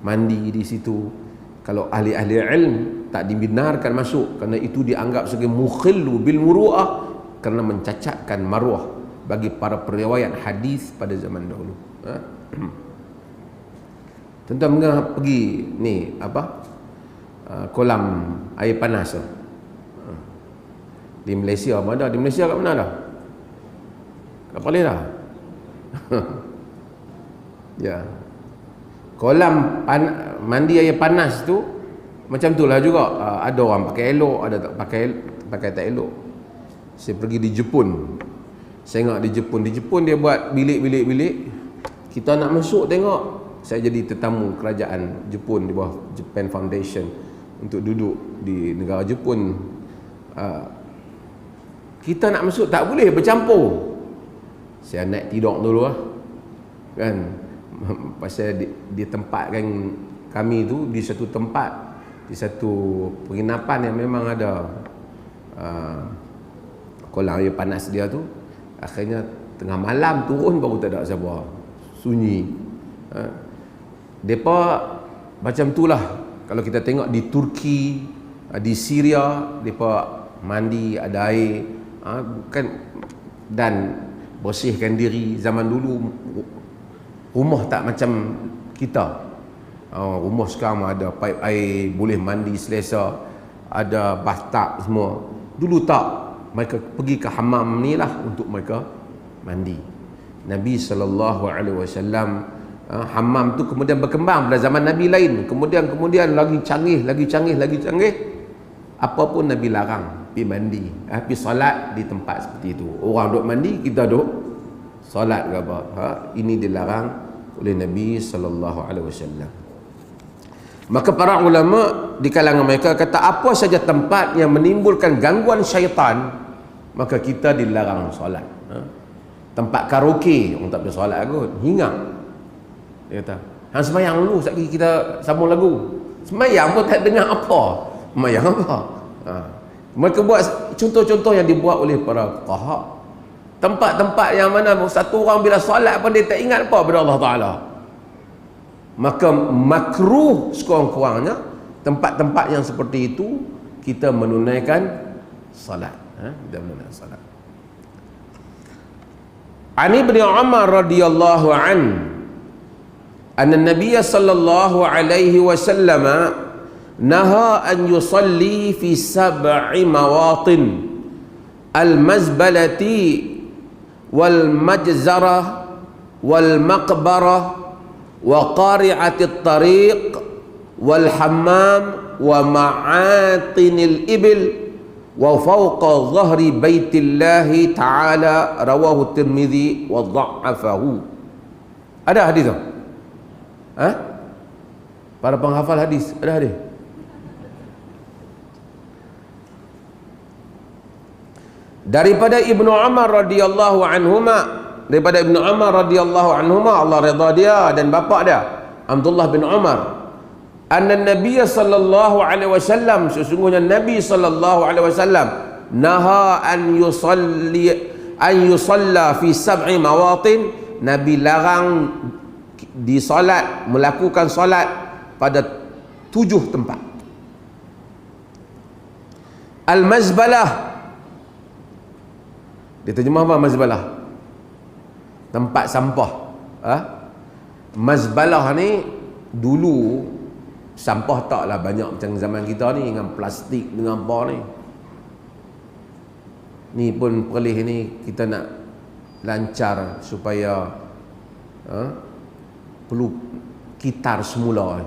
mandi di situ. Kalau ahli-ahli ilm tak dibenarkan masuk, kerana itu dianggap sebagai mukhillu bil muru'ah, kerana mencacatkan maruah bagi para periwayat hadis pada zaman dahulu. Tuan-tuan pernah pergi ni kolam air panas tu di Malaysia apa dah? Di Malaysia kat mana dah? Kat Perlis dah. Ya. Kolam mandi air panas tu macam itulah juga. Ada orang pakai elok, ada tak pakai tak elok. Saya pergi di Jepun. Saya tengok di Jepun dia buat bilik-bilik. Kita nak masuk tengok. Saya jadi tetamu kerajaan Jepun di bawah Japan Foundation untuk duduk di negara Jepun. Kita nak masuk tak boleh bercampur. Saya naik tidur dulu lah. Kan? pasal di tempat kan kami tu, di satu tempat, di satu penginapan yang memang ada kolam air panas dia tu, akhirnya tengah malam turun baru tak ada siapa, sunyi. Depa macam itulah. Kalau kita tengok di Turki, di Syria, depa mandi ada air, kan, dan bersihkan diri. Zaman dulu rumah tak macam kita. Rumah sekarang ada paip air, boleh mandi selesa, ada bathtub semua. Dulu tak, mereka pergi ke hammam ni lah untuk mereka mandi. Nabi SAW, hammam tu kemudian berkembang pada zaman Nabi lain, kemudian lagi canggih. Apa pun Nabi larang pergi mandi, pergi solat di tempat seperti itu. Orang duk mandi, kita duk solat ke apa. Ini dilarang oleh Nabi SAW. Maka para ulama di kalangan mereka kata, apa saja tempat yang menimbulkan gangguan syaitan, maka kita dilarang solat. Tempat karaoke, orang tak boleh solat kot, hingang. Dia kata, hang semayang dulu, sekali kita sambung lagu. Semayang pun tak dengar apa. Semayang apa? Mereka buat contoh-contoh yang dibuat oleh para fuqaha. Tempat-tempat yang mana satu orang bila solat pun dia tak ingat apa pada Allah Ta'ala. Maka makruh sekurang-kurangnya tempat-tempat yang seperti itu kita menunaikan salat. Kita menunaikan salat. Ani bin Umar radhiyallahu an anna Nabiy sallallahu alaihi wasallam naha an yusalli fi sab'i mawatin al-mazbalati wal majzarah wal maqbarah wa qari'atit tariq wal hammam wa ma'atinil ibil wa fawqa dhahri baitillahi ta'ala, rawahu Tirmidzi wa dha'afahu. Ada hadis tu? Para penghafal hadis, ada hadis? Daripada Ibnu Umar radhiyallahu anhuma, Allah redha dia dan bapa dia Abdullah bin Umar, anna Nabiy sallallahu alaihi wasallam, sesungguhnya Nabi sallallahu alaihi wasallam, naha an yusalla fi sab'i mawatin, Nabi larang melakukan solat pada 7 tempat. Al-mazbalah, dia terjemah apa mazbalah? Tempat sampah. Mazbalah ni dulu sampah taklah banyak macam zaman kita ni, dengan plastik, dengan apa ni. Ni pun perlih ni kita nak lancar supaya perlu kitar semula.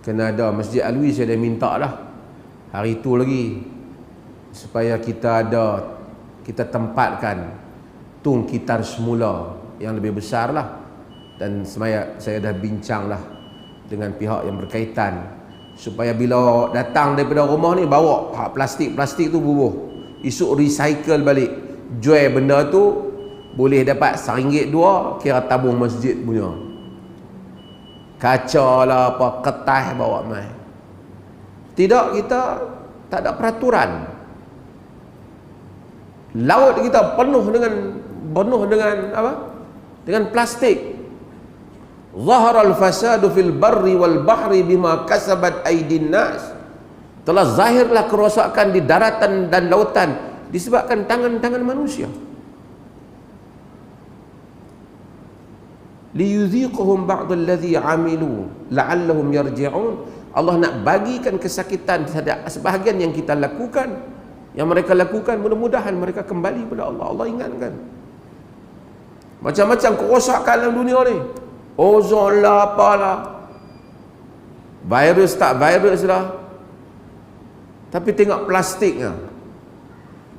Kena ada Masjid Alwi, saya dah minta dah hari tu lagi, supaya kita tempatkan tung kitar semula yang lebih besar lah. Dan saya dah bincang lah dengan pihak yang berkaitan, supaya bila datang daripada rumah ni bawa plastik tu bubuh, esok recycle balik, jual benda tu, boleh dapat RM1-2, kira tabung masjid punya. Kaca lah apa, kertas bawa mai. Tidak, kita tak ada peraturan. Laut kita penuh dengan apa? Dengan plastik. Zaharal fasadu fil barri wal bahri bima kasabat aydin nas. Telah zahirlah kerosakan di daratan dan lautan disebabkan tangan-tangan manusia. Liyuziquhum ba'dal ladzi 'amilu la'allahum yarji'un. Allah nak bagikan kesakitan terhadap sebahagian yang kita lakukan, yang mereka lakukan, mudah-mudahan mereka kembali kepada Allah. Allah ingatkan macam-macam kerosakan dalam dunia ni, ozon lah, apalah, virus tak virus lah. Tapi tengok plastiknya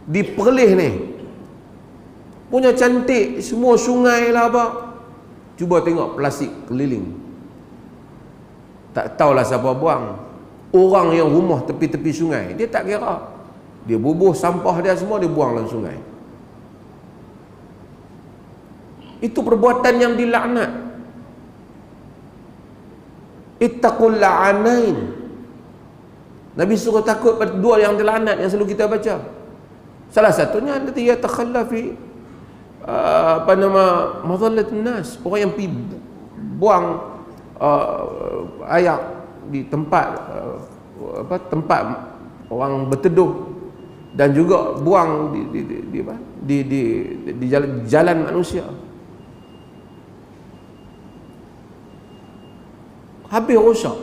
di Perlis ni punya cantik, semua sungai lah apa, cuba tengok plastik keliling, tak tahulah siapa buang. Orang yang rumah tepi-tepi sungai, dia tak kira, dia bubuh sampah dia semua, dia buang dalam sungai. Itu perbuatan yang dilaknat. Ittaqul la'anain. Nabi suruh takut pada dua yang dilaknat yang selalu kita baca. Salah satunya allati yatakhalla fi madhallatun nas, orang yang pergi buang air di tempat tempat orang berteduh, dan juga buang di jalan manusia. Habis rosak.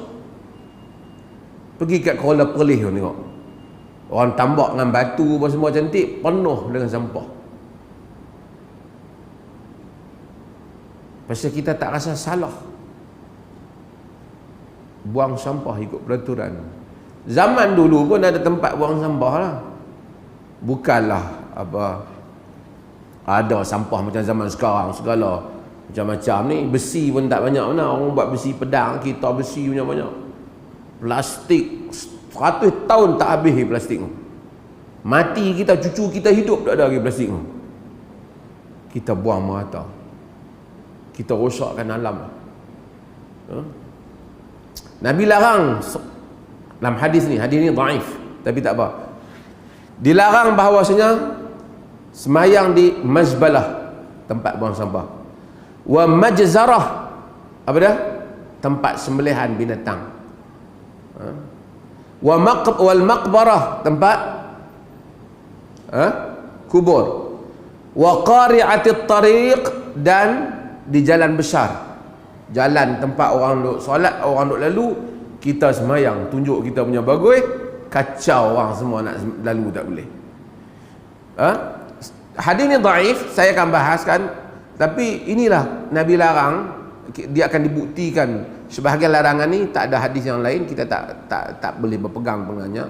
Pergi kat Kuala Perlis tu tengok, orang tambak dengan batu apa semua cantik, penuh dengan sampah. Pasal kita tak rasa salah buang sampah ikut peraturan. Zaman dulu pun ada tempat buang sampah lah, bukanlah apa ada sampah macam zaman sekarang segala macam-macam ni. Besi pun tak banyak mana, orang buat besi pedang, kita besi punya banyak. Plastik 100 tahun tak habis plastik tu. Mati kita, cucu kita hidup tak ada lagi plastik tu. Kita buang merata, kita rosakkan alam. Nabi larang dalam hadis ni dhaif tapi tak apa, dilarang bahawasanya semayang di mazbalah, tempat buang sampah, wa majzarah, apa dia, tempat sembelihan binatang, wal maqbarah, tempat kubur, wa qari'atit tariq, dan di jalan besar, jalan tempat orang duk solat, orang duk lalu, kita semayang, tunjuk kita punya bagus, kacau orang semua nak lalu tak boleh. Hadis ni dhaif, saya akan bahaskan, tapi inilah Nabi larang. Dia akan dibuktikan sebahagian larangan ni tak ada hadis yang lain, kita tak boleh berpegang dengannya.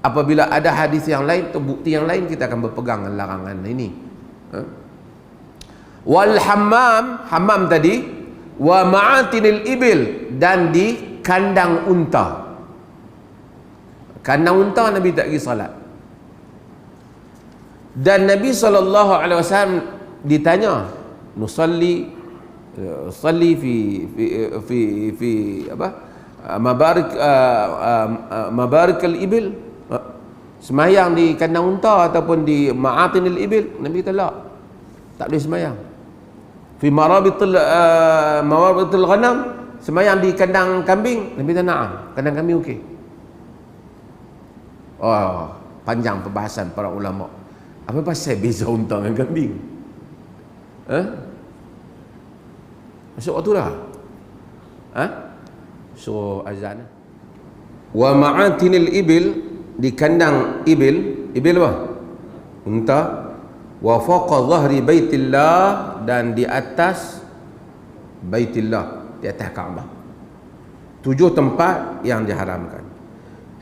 Apabila ada hadis yang lain atau bukti yang lain, kita akan berpegang dengan larangan ini. Wal hammam tadi, wa ma'atinil ibil, dan di kandang unta. Kandang unta Nabi tak pergi salat. Dan Nabi SAW ditanya, nusalli fi apa, mabarik al-ibil, semayang di kandang unta ataupun di ma'atinil ibil. Nabi tak boleh semayang. Fi marabitul ghanam, semayang di kandang kambing. Nabi kata na'am, kandang kambing okey. Oh, panjang perbahasan para ulama. Apa pasal beza unta dengan kambing? Masuk waktu dah? Suruh azan. Wa ma'atinil ibil, di kandang ibil apa? Unta. Wa faqa dhahri baitillah, dan di atas baitillah, di atas Kaabah. 7 tempat yang diharamkan.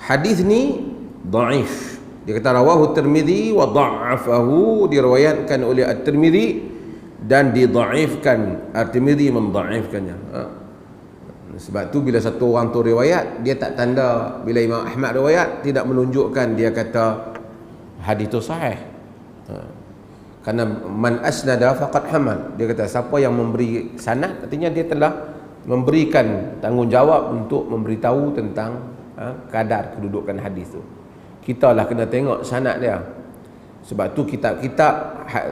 Hadis ni dhaif. Dia kata rawahu Tirmizi wa dha'afahu, diriwayatkan oleh At-Tirmizi dan didhaifkan. At-Tirmizi mendhaifkannya. Sebab tu bila satu orang tu riwayat, dia tak tanda bila Imam Ahmad riwayat, tidak menunjukkan dia kata hadis tu sahih. Kerana man asnada faqad hamal, dia kata siapa yang memberi sanad, artinya dia telah memberikan tanggungjawab untuk memberitahu tentang kadar kedudukan hadis tu. Kita lah kena tengok sanad dia. Sebab tu kitab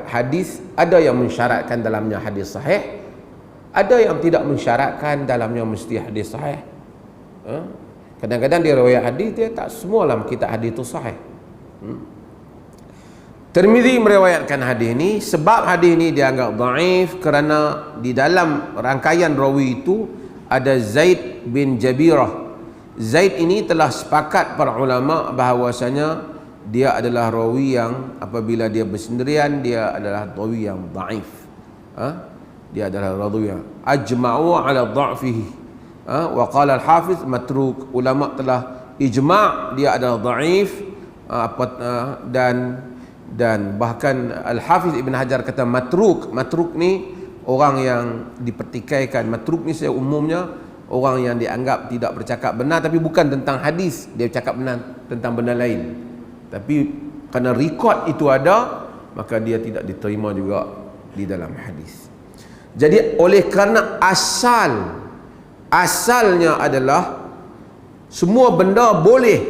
hadis ada yang mensyaratkan dalamnya hadis sahih, ada yang tidak mensyaratkan dalamnya mesti hadis sahih. Kadang-kadang dia riwayat hadis, dia tak semualah kitab hadis tu sahih. Tirmizi meriwayatkan hadis ini sebab hadis ini dianggap dhaif kerana di dalam rangkaian rawi itu ada Zaid bin Jabirah. Zaid ini telah sepakat para ulama bahawasanya dia adalah rawi yang apabila dia bersendirian, dia adalah rawi yang dhaif. Dia adalah rawi yang ajma'u ala dha'fihi. Wa qala al-Hafiz matruk. Ulama telah ijma' dia adalah dhaif, dan bahkan Al-Hafiz Ibn Hajar kata matruk. Matruk ni orang yang dipertikaikan. Matruk ni saya umumnya orang yang dianggap tidak bercakap benar, tapi bukan tentang hadis, dia bercakap benar tentang benda lain. Tapi kerana rekod itu ada, maka dia tidak diterima juga di dalam hadis. Jadi oleh kerana asal asalnya adalah semua benda boleh,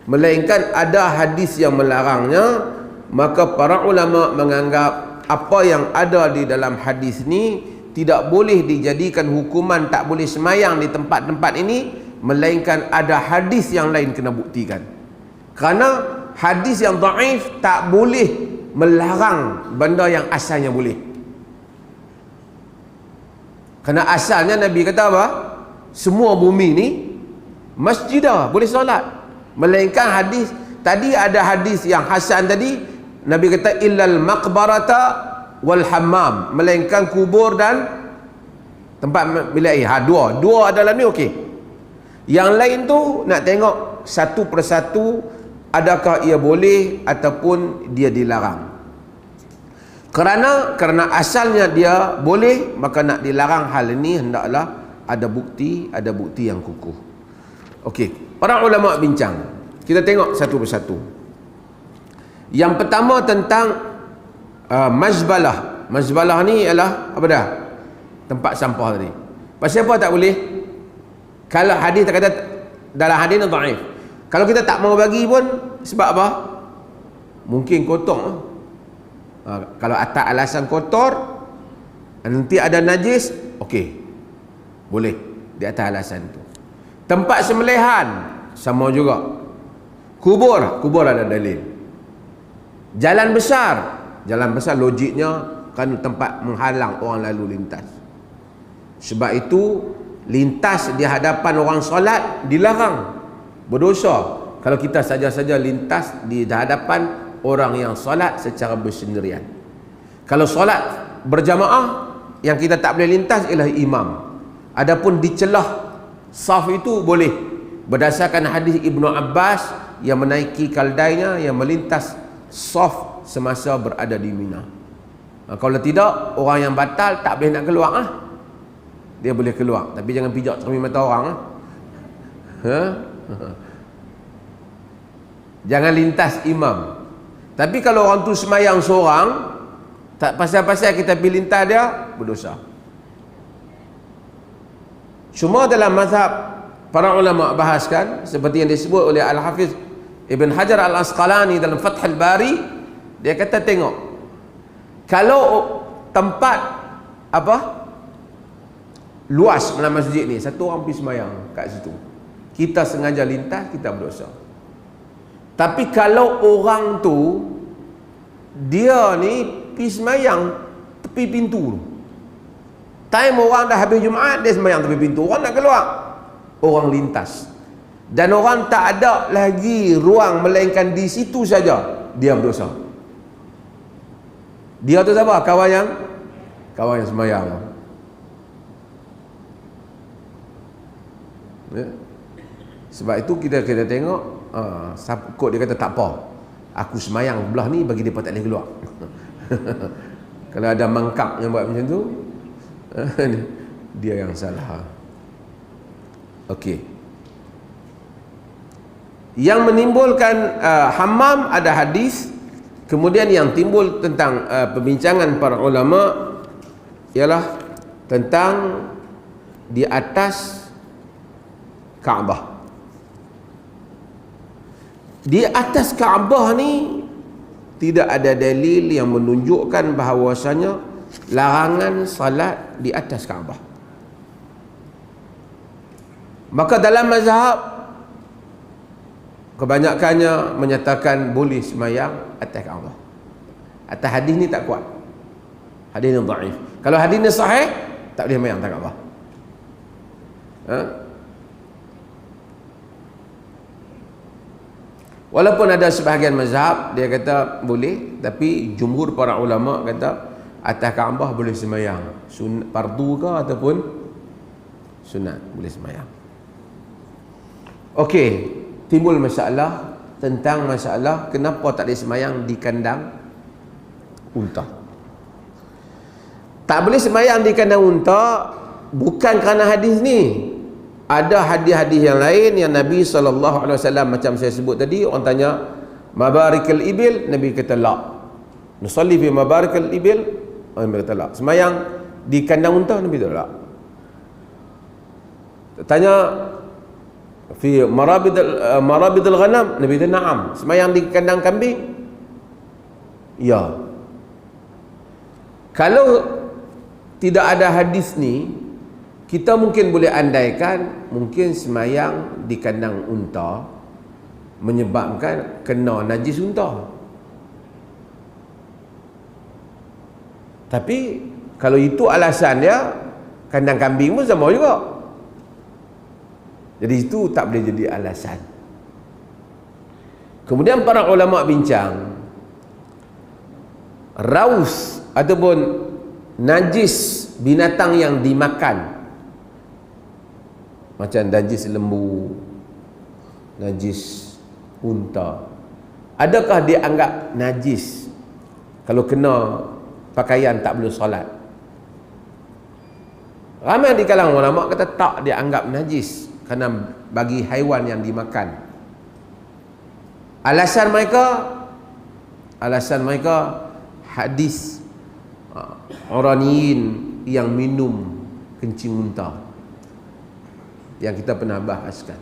melainkan ada hadis yang melarangnya. Maka para ulama menganggap apa yang ada di dalam hadis ni tidak boleh dijadikan hukuman tak boleh semayang di tempat-tempat ini, melainkan ada hadis yang lain kena buktikan. Kerana hadis yang dhaif tak boleh melarang benda yang asalnya boleh. Kerana asalnya Nabi kata apa? Semua bumi ni masjidah, boleh solat. Melainkan hadis tadi, ada hadis yang hasan tadi, Nabi kata illal maqbarata wal hammam, melainkan kubur dan tempat bilik air. Dua adalah ni okey. Yang lain tu nak tengok satu persatu, adakah ia boleh ataupun dia dilarang. Kerana asalnya dia boleh, maka nak dilarang hal ini hendaklah ada bukti yang kukuh. Okey, para ulama bincang. Kita tengok satu persatu. Yang pertama tentang mazbalah. Mazbalah ni ialah apa dah? Tempat sampah tadi. Pasal apa tak boleh? Kalau hadis tak kata, dalam hadis ni dhaif. Kalau kita tak mau bagi pun sebab apa? Mungkin kotor. Kalau atas alasan kotor, nanti ada najis, okey, boleh di atas alasan tu. Tempat sembelihan sama juga. Kubur ada dalil. Jalan besar logiknya kan tempat menghalang orang lalu lintas. Sebab itu lintas di hadapan orang solat dilarang, berdosa. Kalau kita saja-saja lintas di hadapan orang yang solat secara bersendirian. Kalau solat berjamaah, yang kita tak boleh lintas ialah imam. Adapun di celah saf itu boleh, berdasarkan hadis Ibnu Abbas yang menaiki kaldainya, yang melintas saf semasa berada di Mina. Kalau tidak, orang yang batal tak boleh nak keluar lah. Dia boleh keluar, tapi jangan pijak cermin mata orang lah. Jangan lintas imam. Tapi kalau orang tu semayang seorang, tak pasal-pasal kita pergi lintas dia, berdosa. Cuma dalam mazhab para ulama bahaskan, seperti yang disebut oleh Al-Hafiz Ibn Hajar Al-Asqalani dalam Fathul Bari, dia kata tengok, kalau tempat luas dalam masjid ni, satu orang pergi semayang kat situ, kita sengaja lintas, kita berdosa. Tapi kalau orang tu dia ni pergi semayang tepi pintu tu, time orang dah habis Jumaat, dia semayang tepi pintu, orang nak keluar, orang lintas, dan orang tak ada lagi ruang melainkan di situ saja, dia berdosa. Dia tu siapa? Kawan yang semayang. Ya? Sebab itu kita tengok, kot dia kata tak apa, aku semayang belah ni, bagi dia tak boleh keluar. Kalau ada mangkap yang buat macam tu, dia yang salah. Okey. Yang menimbulkan hammam ada hadis. Kemudian yang timbul tentang perbincangan para ulama ialah tentang di atas Kaabah. Di atas Kaabah ni tidak ada dalil yang menunjukkan bahawasanya larangan salat di atas Kaabah. Maka dalam mazhab kebanyakannya menyatakan boleh semayang atas Kaabah. Atas hadis ni tak kuat. Hadis ni dhaif. Kalau hadis ni sahih, tak boleh semayang atas Kaabah. Walaupun ada sebahagian mazhab dia kata boleh, tapi jumhur para ulama kata atas Kaabah boleh semayang, fardu ke ataupun sunat, boleh semayang. Okey, timbul masalah tentang masalah kenapa tak boleh semayang di kandang unta. Tak boleh semayang di kandang unta bukan kerana hadis ni. Ada hadis-hadis yang lain yang Nabi SAW, macam saya sebut tadi, orang tanya mabarikal ibil, Nabi kata la. Nusalli fi mabarikal ibil, Nabi kata la. Semayang di kandang unta, Nabi kata la. Tanya fi marabidul ghanam, Nabi kata na'am. Semayang di kandang kambing? Ya. Kalau tidak ada hadis ni, kita mungkin boleh andaikan mungkin semayang di kandang unta menyebabkan kena najis unta. Tapi kalau itu alasan dia, kandang kambing pun sama juga. Jadi itu tak boleh jadi alasan. Kemudian para ulama bincang, raus ataupun najis binatang yang dimakan, macam najis lembu, najis unta, adakah dia anggap najis kalau kena pakaian tak boleh solat? Ramai di kalangan ulama kata tak dia anggap najis kerana bagi haiwan yang dimakan. Alasan mereka hadis Uraniyin yang minum kencing unta yang kita pernah bahaskan.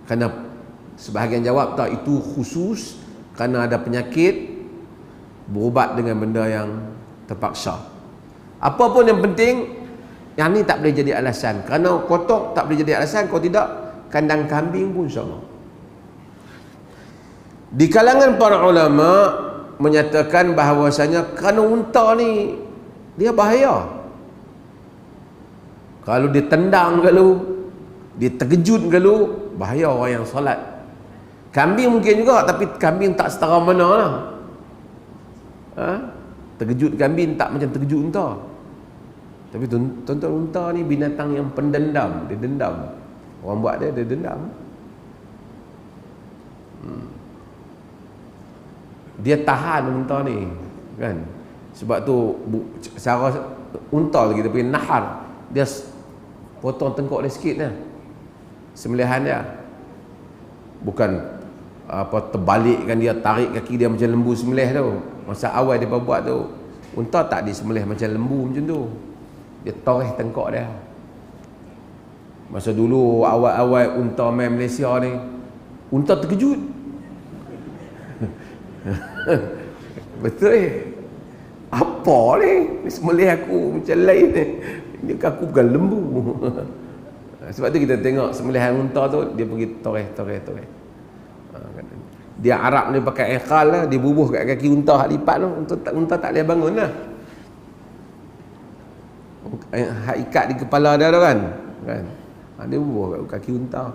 Kerana sebahagian jawab tak, itu khusus kerana ada penyakit, berubat dengan benda yang terpaksa. Apa pun yang penting, yang ni tak boleh jadi alasan. Kerana kotor tak boleh jadi alasan. Kalau tidak, kandang kambing pun sama. Di kalangan para ulama menyatakan bahawasanya kerana unta ni dia bahaya. Kalau dia tendang kalau, dia terkejut kalau, bahaya orang yang solat. Kambing mungkin juga, tapi kambing tak setara mana lah. Terkejut kambing tak macam terkejut unta. Tapi tuan-tuan, unta ni binatang yang pendendam. Dia dendam. Orang buat dia dendam. Dia tahan unta ni, kan? Sebab tu cara unta lagi, tapi nahar, dia potong tengkok dia sikit lah, sembelihan dia. Bukan apa terbalikkan dia, tarik kaki dia macam lembu sembelih tu. Masa awal dia buat tu, unta tak disembelih macam lembu macam tu. Dia toreh tengkok dia. Masa dulu awal-awal unta main Malaysia ni, unta terkejut. Betul apa ni? Sembelih aku macam lain ni. Ini aku bukan lembu. Sebab tu kita tengok sembelihan unta tu, dia pergi toreh. Dia Arab ni pakai iqal lah, dia bubuh kat kaki unta hak lipat tu, unta tak boleh bangun lah. Hak ikat di kepala dia tu kan. Dia bubuh kat kaki unta.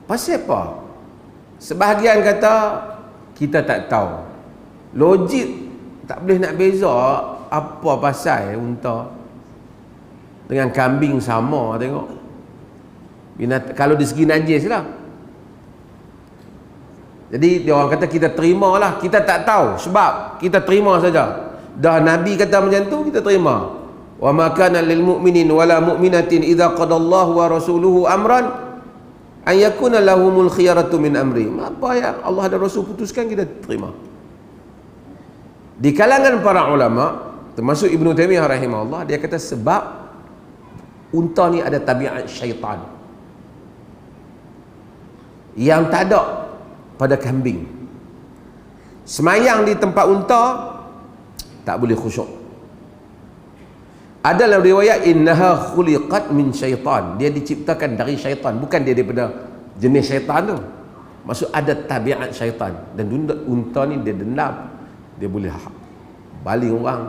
Pasal apa? Sebahagian kata kita tak tahu. Logik tak boleh nak beza apa pasal unta dengan kambing sama tengok. Kalau di segi najis lah. Jadi dia orang kata kita terima lah, kita tak tahu sebab kita terima saja. Dah Nabi kata macam tu, kita terima. Wa ma kana lil mu'minin wala mu'minatin idza qadallahu wa rasuluhu amran an yakuna lahumul khiyaratu min amri. Apa yang Allah dan Rasul putuskan, kita terima. Di kalangan para ulama, termasuk Ibnu Taimiyah rahimahullah, dia kata sebab unta ni ada tabiat syaitan yang tak ada pada kambing. Semayang di tempat unta tak boleh khusyuk. Ada dalam riwayat innaha khuliqat min syaitan, dia diciptakan dari syaitan, bukan dia daripada jenis syaitan tu. Maksud ada tabiat syaitan. Dan unta ni dia dendam, dia boleh baling orang,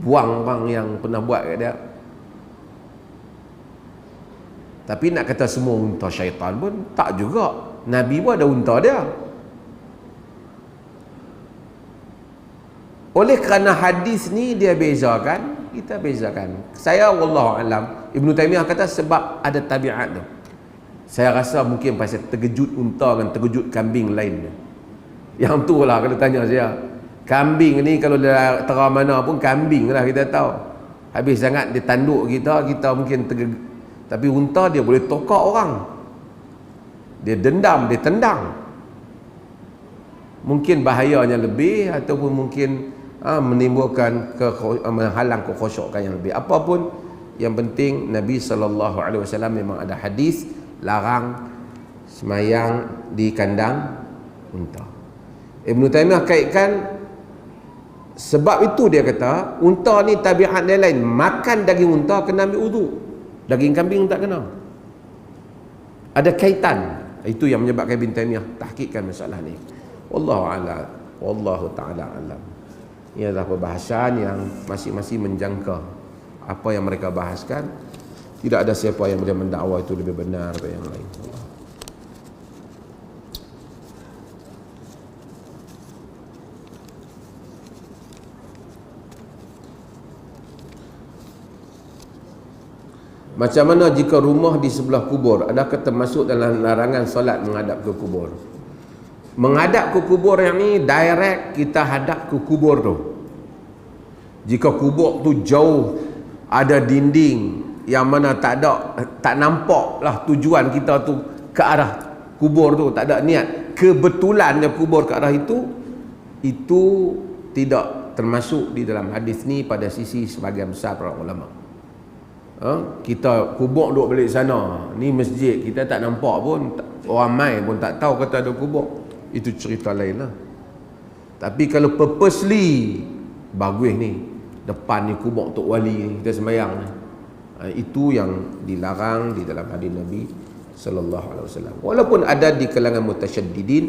buang orang yang pernah buat kat dia. Tapi nak kata semua unta syaitan pun tak juga. Nabi pun ada unta dia. Oleh kerana hadis ni dia bezakan, kita bezakan. Saya wallahu alam, Ibnu Taimiyah kata sebab ada tabiat tu. Saya rasa mungkin pasal terkejut unta dengan terkejut kambing lain. Yang tu lah kalau tanya saya. Kambing ni kalau dia terah mana pun kambing lah kita tahu. Habis sangat dia tanduk kita mungkin tapi unta dia boleh tokak orang. Dia dendam, dia tendang. Mungkin bahayanya lebih ataupun mungkin menimbulkan menghalang kekhusyukan yang lebih. Apapun yang penting, Nabi SAW memang ada hadis larang semayang di kandang unta. Ibn Taymiyah kaitkan sebab itu dia kata unta ni tabiat dia lain, makan daging unta kena ambil wudu, daging kambing tak kena. Ada kaitan. Itu yang menyebabkan Ibn Taymiyah tahqiqkan masalah ni. Wallahu a'lam. Wallahu ta'ala alam. Ini adalah perbahasan yang masing-masing menjangka apa yang mereka bahaskan. Tidak ada siapa yang boleh mendakwa itu lebih benar daripada yang lain. Macam mana jika rumah di sebelah kubur? Adakah termasuk dalam larangan solat menghadap ke kubur? Menghadap ke kubur yang ni direct kita hadap ke kubur tu. Jika kubur tu jauh, ada dinding yang mana tak nampak lah tujuan kita tu ke arah kubur tu, tak ada niat, kebetulannya kubur ke arah itu tidak termasuk di dalam hadis ni pada sisi sebahagian besar para ulama. Kita kubur duduk balik sana, ni masjid, kita tak nampak pun, orang mai pun tak tahu kata ada kubur, itu cerita lain lah. Tapi kalau purposely bagus ni, depan ni kubur Tok Wali ni, kita sembahyang ni, itu yang dilarang di dalam hadis Nabi sallallahu alaihi wasallam. Walaupun ada di kalangan mutasyaddidin,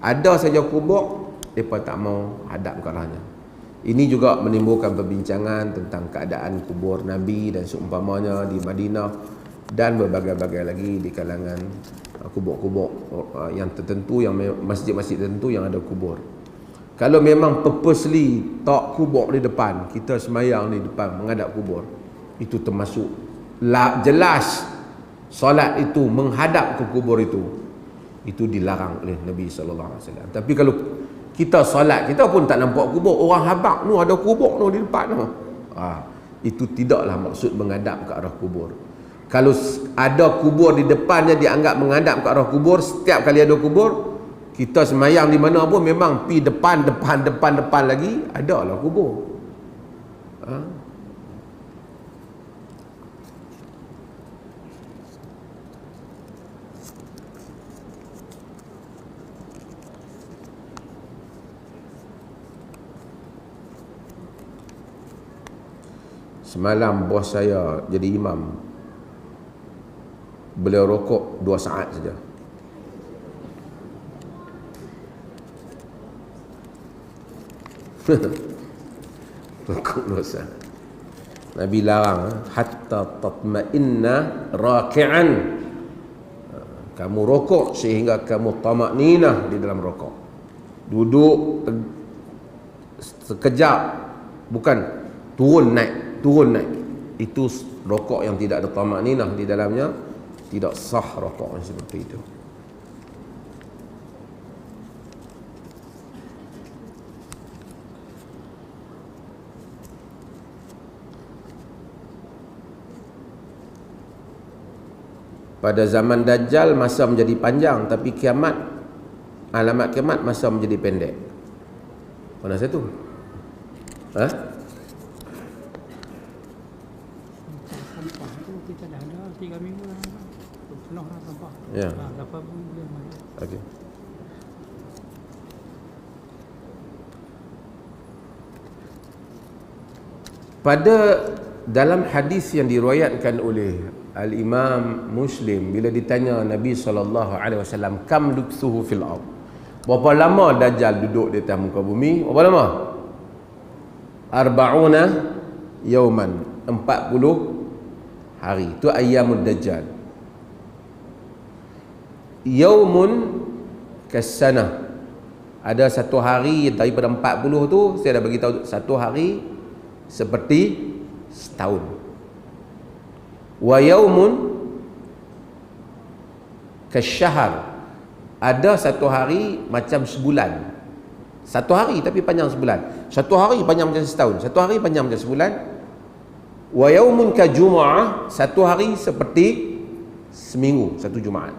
ada saja kubur depa tak mau hadap ke arahnya. Ini juga menimbulkan perbincangan tentang keadaan kubur Nabi dan seumpamanya di Madinah dan berbagai-bagai lagi di kalangan kubur-kubur yang tertentu, yang masjid-masjid tertentu yang ada kubur. Kalau memang purposely tak kubur di depan, kita semayang di depan menghadap kubur, itu termasuk jelas solat itu menghadap ke kubur, itu dilarang oleh Nabi sallallahu alaihi wasallam. Tapi kalau kita solat, kita pun tak nampak kubur, orang habaq tu ada kubur tu di depan tu, itu tidaklah maksud menghadap ke arah kubur. Kalau ada kubur di depannya dianggap menghadap ke arah kubur, setiap kali ada kubur, kita semayang di mana pun memang pi depan lagi ada lah kubur. Semalam bos saya jadi imam, beliau rokok 2 saat saja. Rokok 2 saat. Nabi larang, hatta tatma'inna raki'an. Kamu rokok sehingga kamu tamakninah di dalam rokok. Duduk sekejap, bukan turun naik. Itu rokok yang tidak ada tamakninah di dalamnya, tidak sah rokok yang seperti itu. Pada zaman Dajjal masa menjadi panjang, tapi kiamat, alamat kiamat masa menjadi pendek. Mana satu? Kita dah ada 3 minggu dah penuh dah sampah. Ya. Dapat pun boleh main. Okey. Pada dalam hadis yang diriwayatkan oleh Al-Imam Muslim, bila ditanya Nabi SAW, kam lukthuhu fil ard, berapa lama Dajjal duduk di atas muka bumi? Berapa lama? 40 yauman, 40 hari. Itu ayyamud Dajjal. Yaumun kasanah, ada satu hari daripada 40 tu, saya dah bagi tahu, satu hari seperti setahun. Wa yaumun kasyahar, ada satu hari macam sebulan. Satu hari tapi panjang sebulan. Satu hari panjang macam setahun. Satu hari panjang macam sebulan. Wa yaumun ka jumu'ah, satu hari seperti seminggu, satu Jumaat.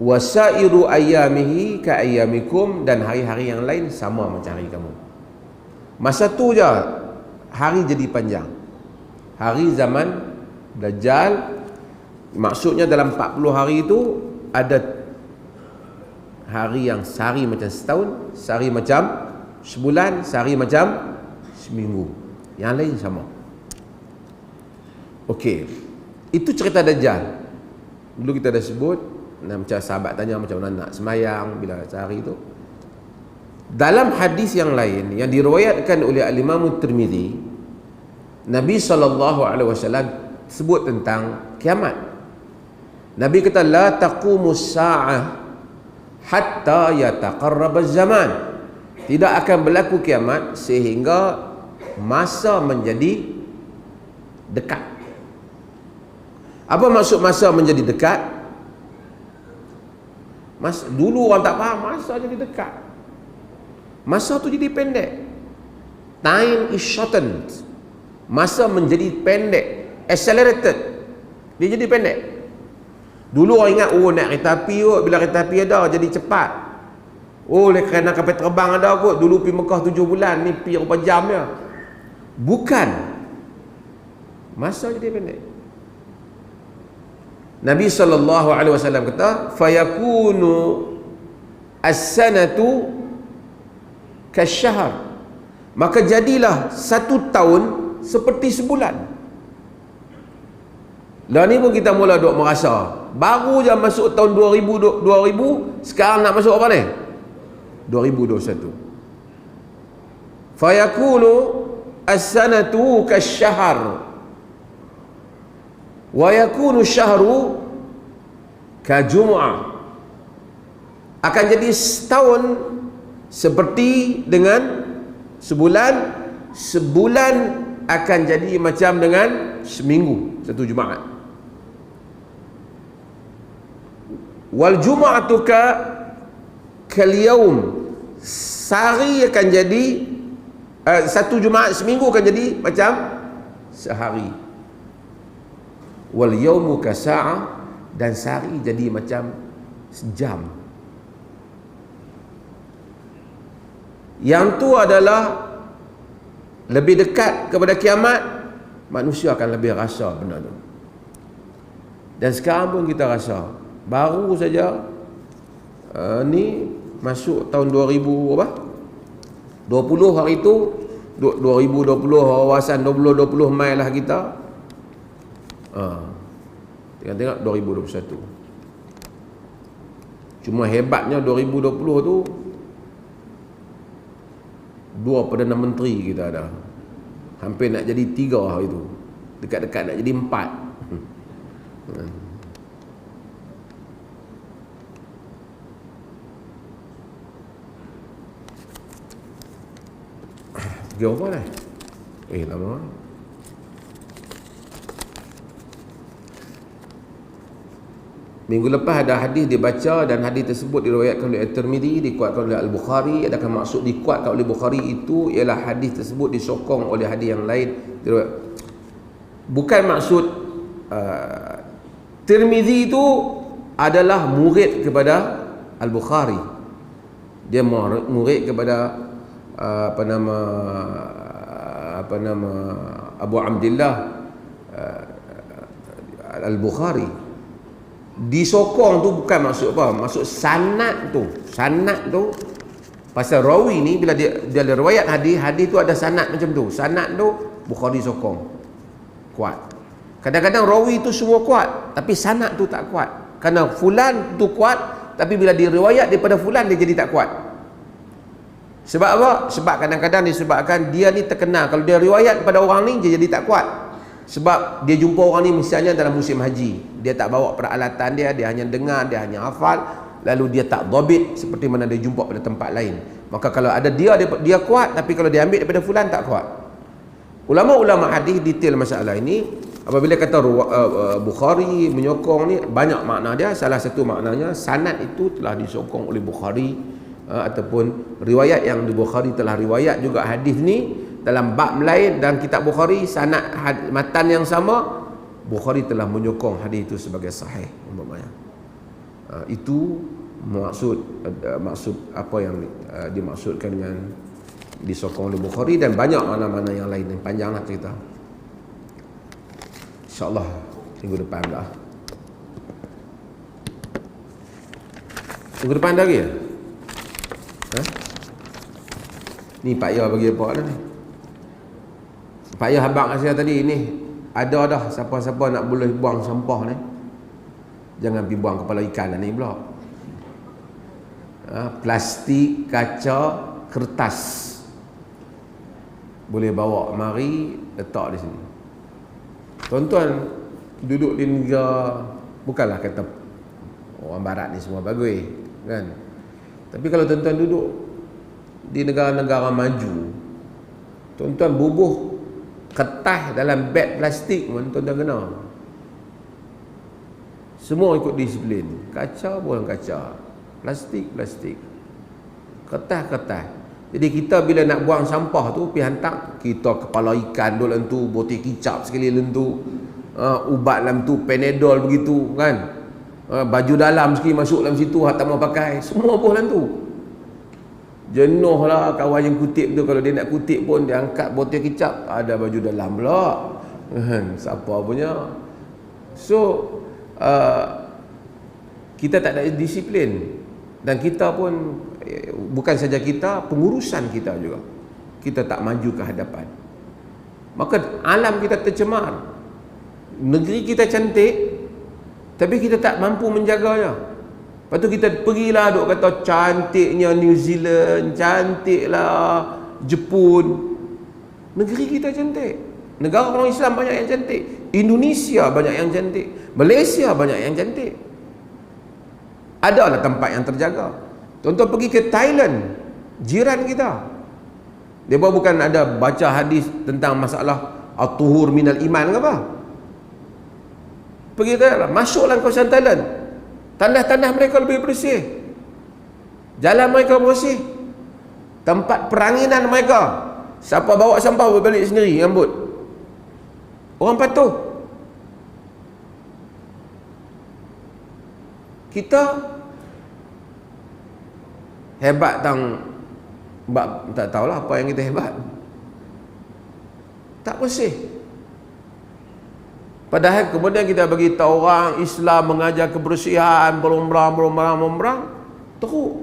Wa sairu ayyamihi ka ayyamikum, dan hari-hari yang lain sama macam hari kamu. Masa tu je hari jadi panjang. Hari zaman Dajjal, maksudnya dalam 40 hari itu ada hari yang sehari macam setahun, sehari macam sebulan, sehari macam seminggu. Yang lain sama. Okey. Itu cerita Dajjal. Dulu kita dah sebut, macam sahabat tanya macam mana nak semayang bila sehari itu. Dalam hadis yang lain yang diriwayatkan oleh Al-Imam Tirmizi, Nabi SAW sebut tentang kiamat. Nabi kata la taqumus sa'ah hatta yataqarrab az-zaman. Tidak akan berlaku kiamat sehingga masa menjadi dekat. Apa maksud masa menjadi dekat? Dulu orang tak faham masa jadi dekat. Masa tu jadi pendek. Time is shortened. Masa menjadi pendek, accelerated. Dia jadi pendek. Dulu orang ingat, oh naik kereta api kot, bila kereta api ada jadi cepat. Oh kerana kapal terbang ada kot, dulu pergi Mekah 7 bulan, ni pergi berapa jam je. Bukan. Masa jadi pendek. Nabi SAW kata, fayakunu as-sanatu kasyahr. Maka jadilah 1 tahun seperti sebulan. Dah ni pun kita mula duk merasa, baru je masuk tahun 2000, sekarang nak masuk apa ni? 2021. Fayakunu as-sanatu kasyahr wa yakunu syahru kajum'ah. Akan jadi setahun seperti dengan sebulan, sebulan akan jadi macam dengan seminggu, satu Jumaat. Wal jum'atu kal yaum, sehari akan jadi satu Jumaat seminggu akan jadi macam sehari. Wal yaumu ka sa'ah, dan sehari jadi macam sejam. Yang tu adalah lebih dekat kepada kiamat, manusia akan lebih rasa benda tu. Dan sekarang pun kita rasa, baru saja ni masuk tahun 2000 apa? 20 hari tu 2020, wawasan 2020 mai lah kita. Tengok 2021. Cuma hebatnya 2020 tu 2 Perdana Menteri kita ada. Hampir nak jadi 3 hari tu. Dekat-dekat nak jadi 4. Pergi apa dah? Lama. Minggu lepas ada hadis dibaca, dan hadis tersebut diriwayatkan oleh At-Tirmidzi, dikuatkan oleh Al-Bukhari. Adakah maksud dikuatkan oleh Bukhari itu ialah hadis tersebut disokong oleh hadis yang lain? Bukan maksud Tirmidzi itu adalah murid kepada Al-Bukhari. Dia murid kepada apa nama Abu Abdillah Al-Bukhari. Disokong tu bukan maksud apa? Maksud sanad tu. Sanad tu pasal rawi ni bila dia riwayat hadis tu ada sanad macam tu. Sanad tu Bukhari sokong. Kuat. Kadang-kadang rawi tu semua kuat, tapi sanad tu tak kuat. Kerana fulan tu kuat, tapi bila diriwayat daripada fulan dia jadi tak kuat. Sebab apa? Sebab kadang-kadang disebabkan dia ni terkenal. Kalau dia riwayat kepada orang ni dia jadi tak kuat. Sebab dia jumpa orang ni misalnya dalam musim haji, dia tak bawa peralatan dia hanya dengar, dia hanya hafal, lalu dia tak dhabit seperti mana dia jumpa pada tempat lain. Maka kalau ada dia kuat, tapi kalau dia ambil daripada fulan tak kuat. Ulama-ulama hadis detail masalah ini. Apabila kata Bukhari menyokong ni, banyak makna dia. Salah satu maknanya sanad itu telah disokong oleh Bukhari, ataupun riwayat yang di Bukhari telah riwayat juga hadis ni dalam bab lain dan kitab Bukhari, sanad matan yang sama, Bukhari telah menyokong hadis itu sebagai sahih umpamanya. Itu maksud apa yang dimaksudkan dengan disokong oleh Bukhari dan banyak mana-mana yang lain. Panjang nak cerita. InsyaAllah minggu depan pula. Minggu depan dah lagi ya? Ha? Ni Pak Ya bagi apa dah ni? Pak Ya habaq kat saya tadi ni. Ada dah siapa-siapa nak boleh buang sampah ni. Jangan pergi buang kepala ikan ni pula. Plastik, kaca, kertas boleh bawa mari letak di sini. Tuan-tuan duduk di negara, bukanlah kata orang barat ni semua bagus kan, tapi kalau tuan-tuan duduk di negara-negara maju, tuan-tuan bubuh kertas dalam beg plastik pun tuan-tuan kena. Semua ikut disiplin. Kaca buang kaca, plastik, kertas. Jadi kita bila nak buang sampah tu pergi hantar, kita kepala ikan dulu lentu, botol kicap sekali lentu, ubat dalam tu, Panadol begitu kan, baju dalam sekali masuk dalam situ, tak mau pakai, semua pun dalam tu. Jenuh lah kawan yang kutip tu, kalau dia nak kutip pun dia angkat botol kicap, ada baju dalam pula siapa punya. So kita tak ada disiplin. Dan kita pun, bukan saja kita, pengurusan kita juga, kita tak maju ke hadapan. Maka alam kita tercemar. Negeri kita cantik, tapi kita tak mampu menjaganya. Lepas tu kita pergilah duk kata cantiknya New Zealand, cantiklah Jepun. Negeri kita cantik. Negara orang Islam banyak yang cantik. Indonesia banyak yang cantik. Malaysia banyak yang cantik. Adalah tempat yang terjaga. Tuan-tuan pergi ke Thailand, jiran kita, dia bukan ada baca hadis tentang masalah at-tuhur minal iman ke apa? Pergi Thailand, masuklah kawasan Thailand, tanah-tanah mereka lebih bersih, jalan mereka bersih, tempat peranginan mereka, siapa bawa sampah berbalik sendiri rambut, orang patuh. Kita hebat tak tahulah apa yang kita hebat, tak bersih. Padahal kemudian kita bagi tahu orang Islam mengajar kebersihan, berumrah, teruk.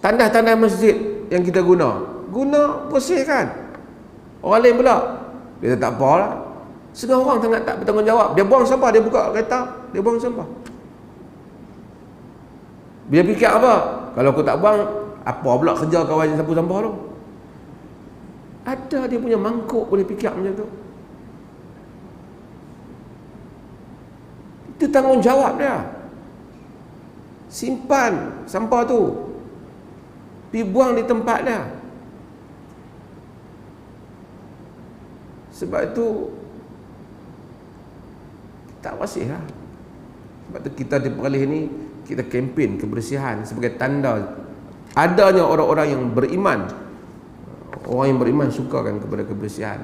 Tandah-tandah masjid yang kita guna bersihkan. Orang lain pula dia tak apalah. Setengah orang sangat tak bertanggungjawab. Dia buang sampah, dia buka kereta, dia buang sampah. Dia fikir apa? Kalau aku tak buang, apa pula kerja kawan yang sapu sampah tu? Ada dia punya mangkuk boleh fikir macam tu. Itu tanggungjawab dia. Simpan sampah tu, pergi buang di tempat dia. Sebab itu tak bersih lah. Sebab tu kita di Perlis ni, kita kempen kebersihan sebagai tanda adanya orang-orang yang beriman. Orang yang beriman sukakan kepada kebersihan.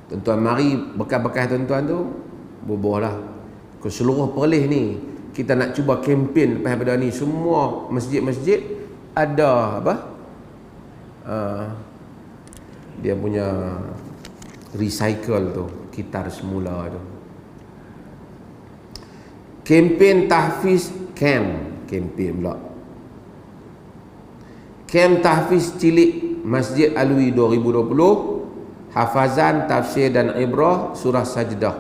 Tuan-tuan, mari bekas-bekas tuan-tuan tu bubuhlah ke seluruh Perlis ni. Kita nak cuba kempen lepas daripada ni, semua masjid-masjid ada apa? Dia punya recycle tu, kitar semula tu. Kempen tahfiz kempen pula. Kem tahfiz cilik Masjid Alwi 2020, hafazan, tafsir dan ibrah surah Sajdah.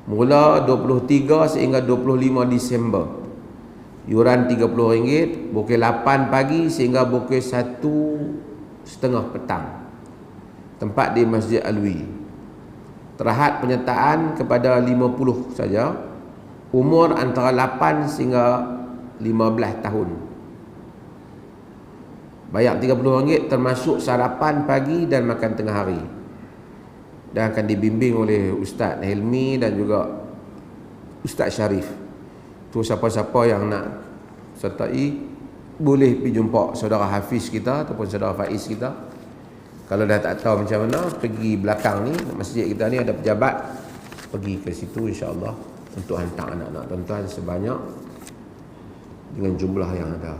Mula 23 sehingga 25 Disember. Yuran RM30, pukul 8 pagi sehingga pukul 1:30 petang. Tempat di Masjid Alwi. Terhad penyertaan kepada 50 saja. Umur antara 8 sehingga 15 tahun. Bayar RM30 termasuk sarapan pagi dan makan tengah hari. Dan akan dibimbing oleh Ustaz Helmi dan juga Ustaz Syarif. Tu siapa-siapa yang nak sertai boleh pergi jumpa saudara Hafiz kita ataupun saudara Faiz kita. Kalau dah tak tahu macam mana, pergi belakang ni, masjid kita ni ada pejabat, pergi ke situ insya-Allah untuk hantar anak-anak tuan-tuan sebanyak dengan jumlah yang ada.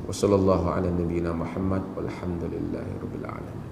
Wassallallahu ala nabiyyina Muhammad walhamdulillahi rabbil alamin.